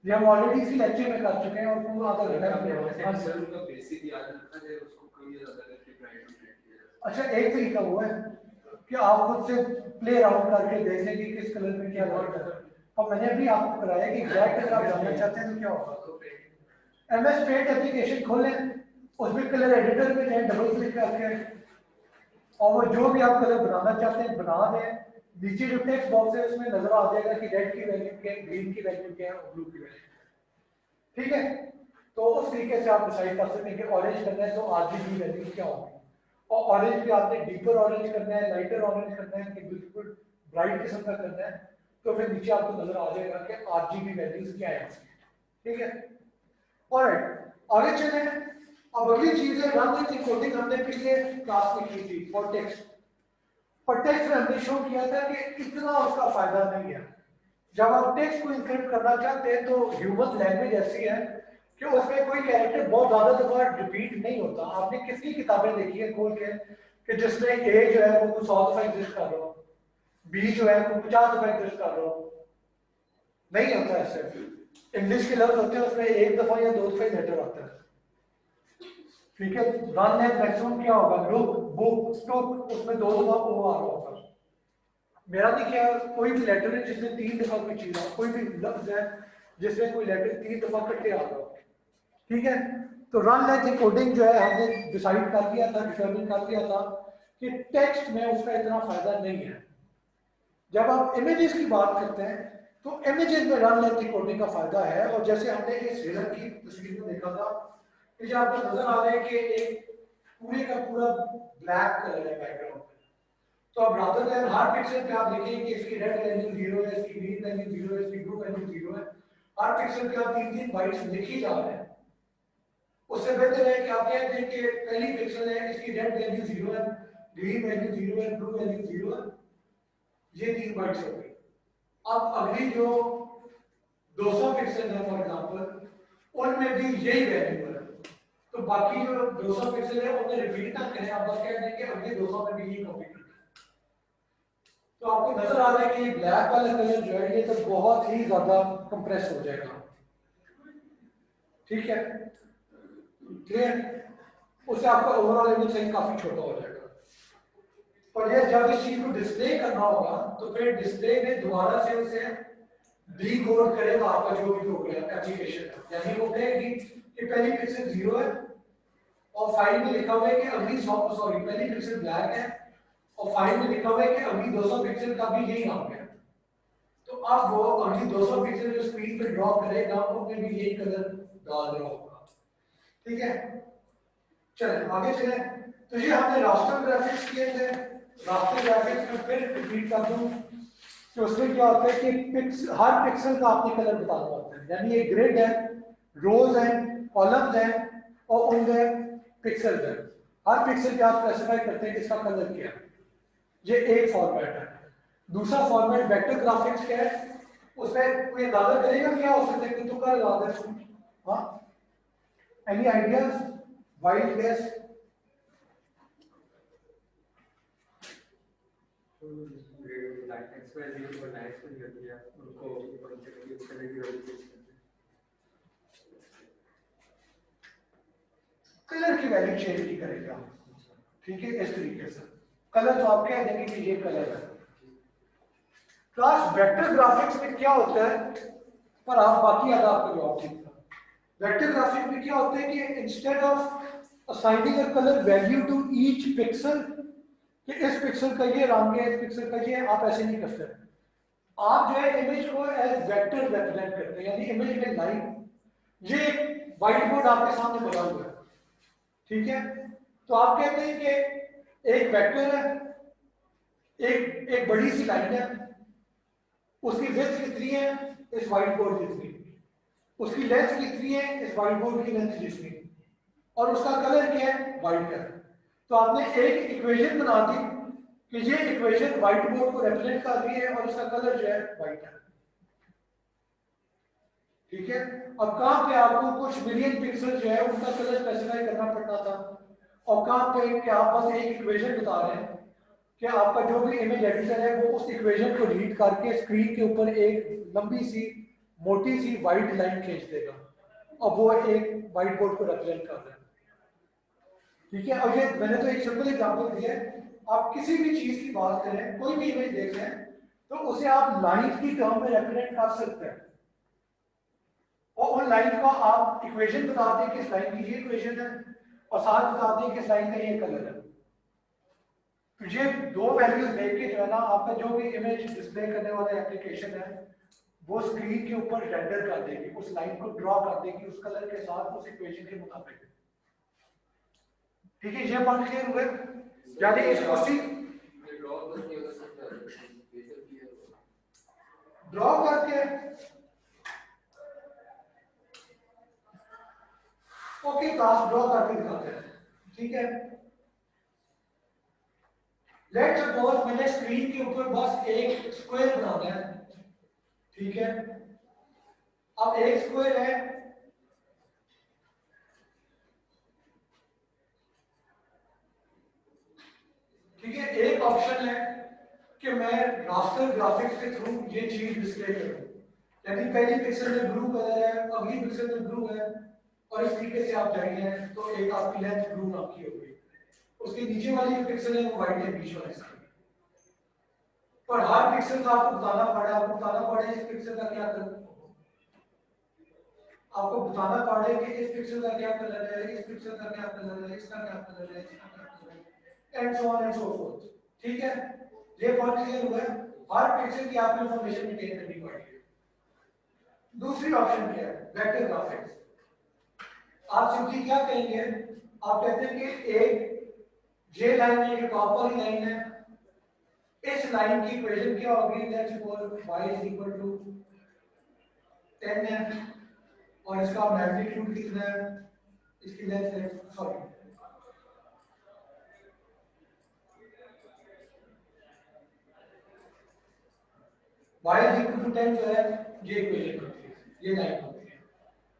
ये हम ऑलरेडी इसी लेक्चर में कर चुके हैं और पूरा आधा घंटा सर उनका बेसिक याद रखना है, उसको कोई ज्यादा करके प्राइवेट किया। अच्छा, एक तरीका वो है कि आप खुद से प्ले अराउंड करके देख लें कि किस कलर में क्या वर्क है, और मैंने अभी आपको कराया कि एग्जैक्ट अगर आप जानना चाहते हैं तो क्या होगा, एमएस पेंट एप्लीकेशन खोलें, उसमें कलर एडिटर में जाएं, डबल क्लिक करके और वो जो भी आप कलर बनाना चाहते हैं बना दें, नीचे जो टेक्स्ट बॉक्स है उसमें नजर आ जाएगा कि रेड की वैल्यू क्या है, ग्रीन की वैल्यू क्या है और ब्लू की वैल्यू। ठीक है, तो उस तरीके से आप डिसाइड कर सकते हैं कि ऑरेंज करना है तो आरजीबी वैल्यू क्या होगी, और ऑरेंज भी आपने डीपर ऑरेंज करना है, लाइटर ऑरेंज करना है कि बिल्कुल ब्राइट किस्म का करना है, तो फिर नीचे आपको नजर आ जाएगा कि आरजीबी वैल्यूज क्या है। ठीक है, ऑलराइट, आगे चले। अब अगली चीज है रन विथ एन्कोडिंग, हमने पिछले क्लास में की थी फॉर टेक्स्ट। फॉर टेक्स्ट में हमने शो किया था कि इतना उसका फायदा नहीं है। जब आप टेक्स्ट को इनक्रिप्ट करना चाहते हैं तो ह्यूमन लैंग्वेज ऐसी है कि उसमें कोई कैरेक्टर बहुत ज्यादा दफा रिपीट नहीं होता। आपने कितनी किताबें देखी है खोल के कि जिसमें ए जो है वो 100 दफा एग्जिस्ट कर रहा हो, बी जो है वो 50 दफा एग्जिस्ट कर रहा हो, नहीं होता ऐसे। इंग्लिश के लफ्ज होते हैं उसमें एक दफा या दो दफा लेटर आता है। ठीक है, रन है मैक्सिमम क्या होगा, लुक, बुक, टुक, उसमें दो दफा ओ आ रहा होगा। मेरा नहीं ख्याल कोई भी लेटर है जिसमें 3 दफा कोई चीज हो, कोई भी लफ्ज है जिसमें कोई लेटर 3 दफा इकट्ठे आ रहा हो, ठीक है। तो रन लेंथ एन्कोडिंग जो है हमने डिसाइड कर लिया था, डिटरमिन कर लिया था कि टेक्स्ट में उसका इतना फायदा नहीं है। जब आप इमेजेस की बात करते हैं तो इमेजेस में रन लेंथ एन्कोडिंग का फायदा है। और जैसे हमने इस हिरन की तस्वीर में देखा था कि जो आपको नजर आ रहा है कि एक पूरे का पूरा ब्लैक कलर है बैकग्राउंड, तो अब रादर देन हर पिक्सल पे आप देखेंगे कि इसकी रेड वैल्यू 0 है, इसकी ग्रीन वैल्यू 0 है, इसकी ब्लू वैल्यू 0 है। हर पिक्सल पे आप 3-3 बाइट्स लिख ही जा रहे हैं। उससे बेहतर है कि आप कहते हैं कि पहली पिक्सल है, इसकी रेड वैल्यू 0 है, ग्रीन वैल्यू 0 है, ब्लू वैल्यू 0 है, ये 3 बाइट्स हो गई। अब अगली जो 200 पिक्सल है फॉर एग्जांपल, उनमें भी यही वैल्यू है, तो बाकी जो 200 पिक्सल है उन्हें रिपीट ना करें, आप बस कह दें कि अगले 200 में भी यही कॉपी करें। तो आपको नजर आ रहा है कि ब्लैक वाला कलर जो है ये तो बहुत ही ज्यादा कंप्रेस हो जाएगा, ठीक है, क्लियर। उससे आपका ओवरऑल इमेज साइज काफी छोटा हो जाएगा। और ये जब इस चीज को डिस्प्ले करना होगा तो फिर डिस्प्ले में दोबारा से उसे डीकोड करेगा आपका जो भी प्रोग्राम एप्लीकेशन है, यानी वो कहेगी कि पहली पिक्सल 0 है और फाइल में लिखा हुआ है कि अगली सॉरी पहली पिक्सल ब्लैक है और फाइल में लिखा हुआ है कि अगली 200 पिक्सल का भी यही नाम है। तो अब वो अगली 200 पिक्सल जो स्क्रीन पे ड्रॉ करेगा उसमें भी यही कलर डाल रहा होगा, ठीक है। चलिए आगे चले। तो ये हमने रास्टर ग्राफिक्स किए थे। रास्टर ग्राफिक्स में फिर रिपीट कर दूं कि उसमें क्या होता है कि हर पिक्सल का आपने कलर बताना होता है, यानी ये ग्रिड है, रोज है, कॉलम्स है और उनमें पिक्सल है। हर पिक्सल पे आप स्पेसिफाई करते हैं कि इसका कलर क्या है। ये एक फॉर्मेट है। दूसरा फॉर्मेट वेक्टर ग्राफिक्स का है, उसमें कोई अंदाजा करेगा क्या हो सकता है कि तुक्का लगा दे। हाँ, any ideas, wild guess? Colour की वैल्यू चेंज नहीं करेगा, ठीक है, इस तरीके से कलर तो आप कह देंगे कि ये कलर है। क्लास वेक्टर ग्राफिक्स में क्या होता है, पर आप बाकी आधा आपका जवाब ठीक था। वेक्टर ग्राफिक्स में क्या होता है कि instead of assigning a colour value to each pixel, कि इस पिक्सल का ये रंग है, इस पिक्सल का ये, आप ऐसे नहीं करते। आप जो है इमेज को एज वेक्टर रिप्रेजेंट करते हैं, यानी इमेज में लाइन, ये व्हाइट बोर्ड आपके सामने बना हुआ है, ठीक है। तो आप कहते हैं कि एक वेक्टर है, एक बड़ी सी लाइन है, उसकी विड्थ कितनी है इस व्हाइट बोर्ड जितनी, उसकी लेंथ कितनी है इस व्हाइट बोर्ड की लेंथ जितनी, और उसका कलर क्या है, व्हाइट है। तो आपने एक इक्वेशन बना दी कि ये इक्वेशन व्हाइट बोर्ड को रिप्रेजेंट कर रही है और इसका कलर जो है व्हाइट है, ठीक है। अब कहां पे आपको कुछ मिलियन पिक्सल जो है उनका कलर स्पेसिफाई करना पड़ता था, और कहां पे कि आप बस एक इक्वेशन बता रहे हैं कि आपका जो भी इमेज एडिटर है वो उस इक्वेशन को रीड करके स्क्रीन के ऊपर एक लंबी सी मोटी सी व्हाइट लाइन खींच देगा और वो एक व्हाइट बोर्ड को रिप्रेजेंट कर रहा है, ठीक है। और ये मैंने तो एक सिंपल एग्जांपल दिया है। आप किसी भी चीज की बात करें, कोई भी इमेज देख रहे हैं तो उसे आप लाइन की टर्म में रिप्रेजेंट कर सकते हैं, और उन लाइन का आप इक्वेशन बता दें कि इस लाइन की ये इक्वेशन है और साथ बता दें कि इस लाइन का ये कलर है। तो ये दो वैल्यूज लेके जो है ना आपका जो भी इमेज डिस्प्ले करने वाला एप्लीकेशन है वो स्क्रीन के ऊपर रेंडर कर देगी, उस लाइन को ड्रॉ कर देगी उस कलर के साथ, उस इक्वेशन के मुताबिक, ठीक है। ये बात क्लियर हुए, यानी इसको ड्रॉ करके ओके क्लास ड्रॉ करके दिखाते हैं, ठीक है। लेट्स सपोज मैंने स्क्रीन के ऊपर बस एक स्क्वायर बनाना है, ठीक है। अब एक स्क्वायर है, ठीक है। एक ऑप्शन है कि मैं रास्टर ग्राफिक्स के थ्रू ये चीज डिस्प्ले करूं, यानी पहली पिक्सल में ब्लू कलर है, अगली पिक्सल में ब्लू है, और इस तरीके से आप जाएंगे तो एक आपकी लेंथ ब्लू नाम की होगी, उसके नीचे वाली पिक्सल है वो व्हाइट है बीच वाली साइड, पर हर पिक्सल का आपको बताना पड़े इस पिक्सल का क्या कलर, आपको बताना पड़े कि इस पिक्सल का क्या कलर है, इस पिक्सल का क्या कलर है, इसका क्या कलर है, इसका क्या कलर है, and so on and so fourth. ठीक है, ये पॉइंट क्लियर हुआ है। हर पिक्सल की आपको इंफॉर्मेशन मेंटेन करनी पड़ेगी। दूसरी ऑप्शन क्या है, वेक्टर ग्राफिक्स। आप सिंपली क्या कहेंगे, आप कहते हैं कि एक जे लाइन है, ये टॉप वाली लाइन है, इस लाइन की इक्वेशन क्या होगी, let's suppose y is equal to 10 है और इसका मैग्नीट्यूड कितना है, इसकी लेंथ है, sorry y is equal to 10 जो है ये इक्वेशन होती है, ये लाइन होती है।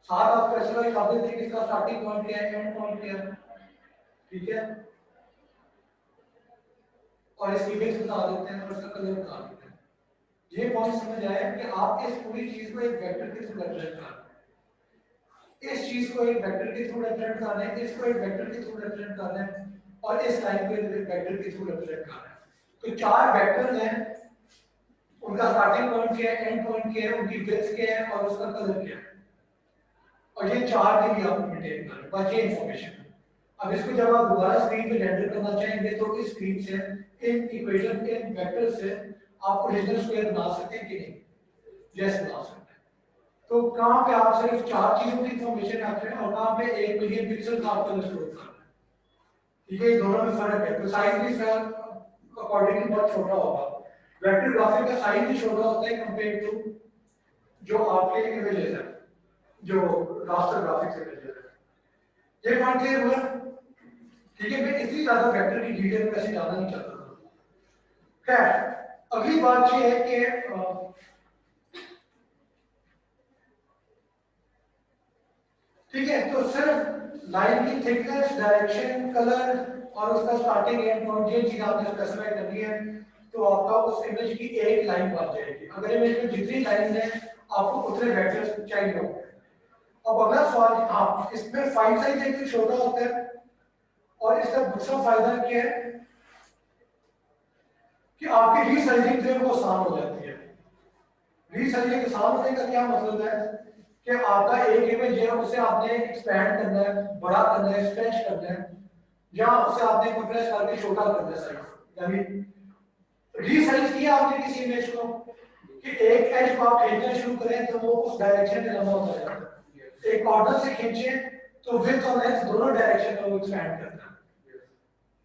साथ आप स्पेसिफाई कर देते हैं कि इसका स्टार्टिंग पॉइंट क्या है, एंड पॉइंट क्या है। ठीक है, और इसकी विड्थ बता देते हैं और इसका कलर बता देते हैं। ये पॉइंट समझ आया कि आप इस पूरी चीज को एक वेक्टर के थ्रू रिप्रेजेंट कर रहे हैं, इस चीज को एक वेक्टर के थ्रू रिप्रेजेंट कर रहे हैं, इसको एक वेक्टर के थ्रू रिप्रेजेंट कर रहे हैं और इस लाइन को एक वेक्टर के थ्रू रिप्रेजेंट कर रहे हैं। तो चार वेक्टर्स हैं, उनका स्टार्टिंग पॉइंट क्या है, एंड पॉइंट क्या है, उनकी विड्थ क्या है और उसका कलर क्या है, और ये चार के लिए आप मेंटेन कर रहे हैं, बस ये इंफॉर्मेशन। अब इसको जब आप दोबारा स्क्रीन पे रेंडर करना चाहेंगे तो इस स्क्रीन से इन इक्वेशन के वेक्टर से आप ओरिजिनल स्क्वायर बना सकते हैं कि नहीं, यस बना सकते हैं। तो कहां पे आप सिर्फ चार चीजों की इंफॉर्मेशन रख रहे हैं और कहां पे 1 मिलियन पिक्सल का आपको स्टोर कर रहे हैं। ठीक है, दोनों में फर्क है। तो साइज भी इसका अकॉर्डिंगली बहुत छोटा होगा, वेक्टर ग्राफिक का साइज भी छोटा होता है कंपेयर टू जो आपके इमेजेस है, जो रास्टर ग्राफिक्स इमेजेस है। ये पॉइंट क्लियर हुआ? ठीक है, मैं इतनी ज्यादा वेक्टर की डिटेल में ऐसे जाना नहीं चाहता था। खैर, अगली बात ये है कि ठीक है, तो सिर्फ लाइन की थिकनेस, डायरेक्शन, कलर और उसका स्टार्टिंग एंड पॉइंट ये चीज आपने स्पेसिफाई करनी है, तो आपका उस इमेज की एक लाइन बन जाएगी। अगर इमेज में जितनी लाइन है आपको उतने वेक्टर्स चाहिए होंगे। अब अगला सवाल, हाँ इसमें फाइल साइज एक छोटा होता है और इसका दूसरा फायदा क्या है कि आपकी रीसाइजिंग जो है वो आसान हो जाती है। रीसाइजिंग आसान होने का क्या मतलब है कि आपका एक इमेज है उसे आपने एक्सपैंड करना है, बड़ा करना है, स्ट्रेच करना है, या उसे आपने कंप्रेस करके छोटा करना है साइज, यानी रीसाइज किया आपने किसी इमेज को कि एक एज को आप खींचना शुरू करें तो वो उस डायरेक्शन में लंबा होता जाता है, एक कॉर्नर से खींचे तो विड्थ और लेंथ दोनों डायरेक्शन में वो एक्सपैंड करता है।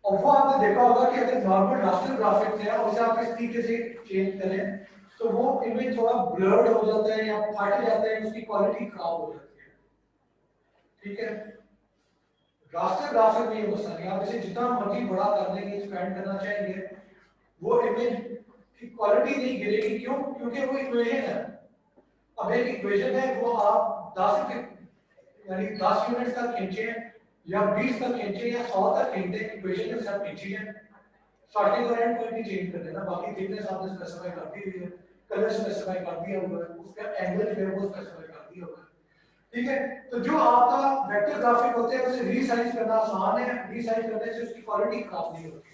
और वो आपने देखा होगा कि अगर नॉर्मल रास्टर ग्राफिक्स है उसे आप इस तरीके से चेंज करें तो वो इमेज थोड़ा ब्लर्ड हो जाता है या फट जाता है, उसकी क्वालिटी खराब हो जाती है। ठीक है, रास्टर ग्राफिक में ये मसला नहीं, आप इसे जितना मर्जी बड़ा कर लेंगे, एक्सपैंड करना चाहेंगे, वो इमेज की क्वालिटी नहीं गिरेगी। क्यों? क्योंकि वो इक्वेशन है। अब एक इक्वेशन है, वो आप 10 यूनिट तक खींचे या 20 तक खींचे या 100 तक खींचे, इक्वेशन के साथ खींची है, स्टार्टिंग और एंड पॉइंट चेंज कर देना, बाकी थिकनेस आपने स्पेसिफाई कर दी हुई है, कलर स्पेसिफाई कर दिया हुआ है, उसका एंगल जो है वो स्पेसिफाई कर दिया हुआ है। ठीक है, तो जो आपका वेक्टर ग्राफिक होते हैं उसे रीसाइज करना आसान है, रीसाइज करने से उसकी क्वालिटी खराब नहीं होती।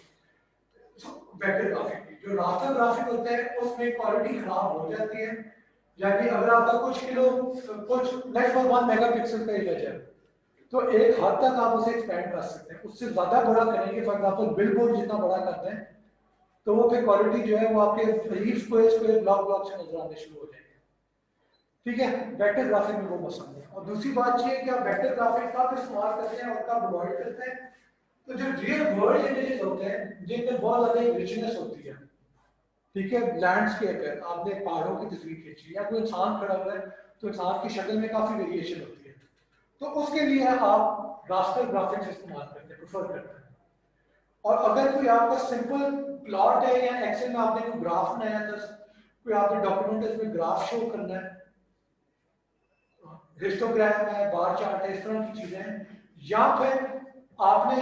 वेक्टर ग्राफिक की जो रास्टर ग्राफिक होता है उसमें क्वालिटी खराब हो जाती है, यानी अगर आपका कुछ नेक्स्ट 1 मेगापिक्सल का इमेज है तो एक हद तक आप उसे एक्सपेंड कर सकते हैं, उससे ज्यादा बड़ा करेंगे, फॉर एग्जांपल बिलबोर्ड जितना बड़ा करते हैं तो वो फिर क्वालिटी जो है वो आपके लीफ स्क्वायर ब्लॉक से नजर आने शुरू हो जाएंगे। ठीक है, वेक्टर ग्राफिक में वो पसंद है। और दूसरी बात ये है कि आप वेक्टर ग्राफिक कब इस्तेमाल करते हैं और कब अवॉइड करते हैं, तो जो रियल वर्ल्ड इमेजेस होते हैं जिनमें बहुत ज्यादा रिचनेस होती है, ठीक है, लैंडस्केप है, आपने पहाड़ों की तस्वीर खींची या कोई इंसान खड़ा हुआ है तो इंसान की शक्ल में काफी वेरिएशन होती है, तो उसके लिए आप रास्टर ग्राफिक्स इस्तेमाल करते हैं, प्रेफर करते हैं। और अगर कोई आपका सिंपल प्लॉट है या एक्सेल में आपने कोई ग्राफ बनाया था, कोई आपने डॉक्यूमेंट है इसमें ग्राफ शो करना है, हिस्टोग्राम है, बार चार्ट है, इस तरह की चीजें हैं, या फिर आपने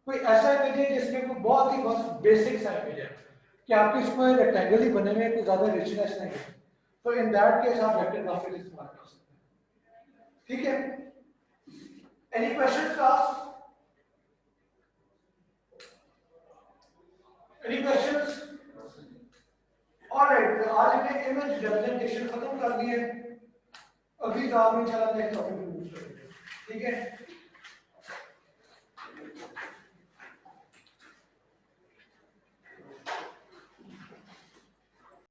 कोई ऐसा इमेज है जिसमें कोई बहुत ही बस बेसिक सा इमेज है कि आपके इसमें रेक्टेंगल ही बने हुए, कोई ज्यादा रिचनेस नहीं है, तो इन दैट केस आप वेक्टर ग्राफिक इस्तेमाल कर सकते हैं। ठीक है, any question class? Any questions? Image representation खत्म कर दी है, अगली क्लास में इंशाल्लाह नेक्स्ट टॉपिक पे मूव करेंगे, ठीक है।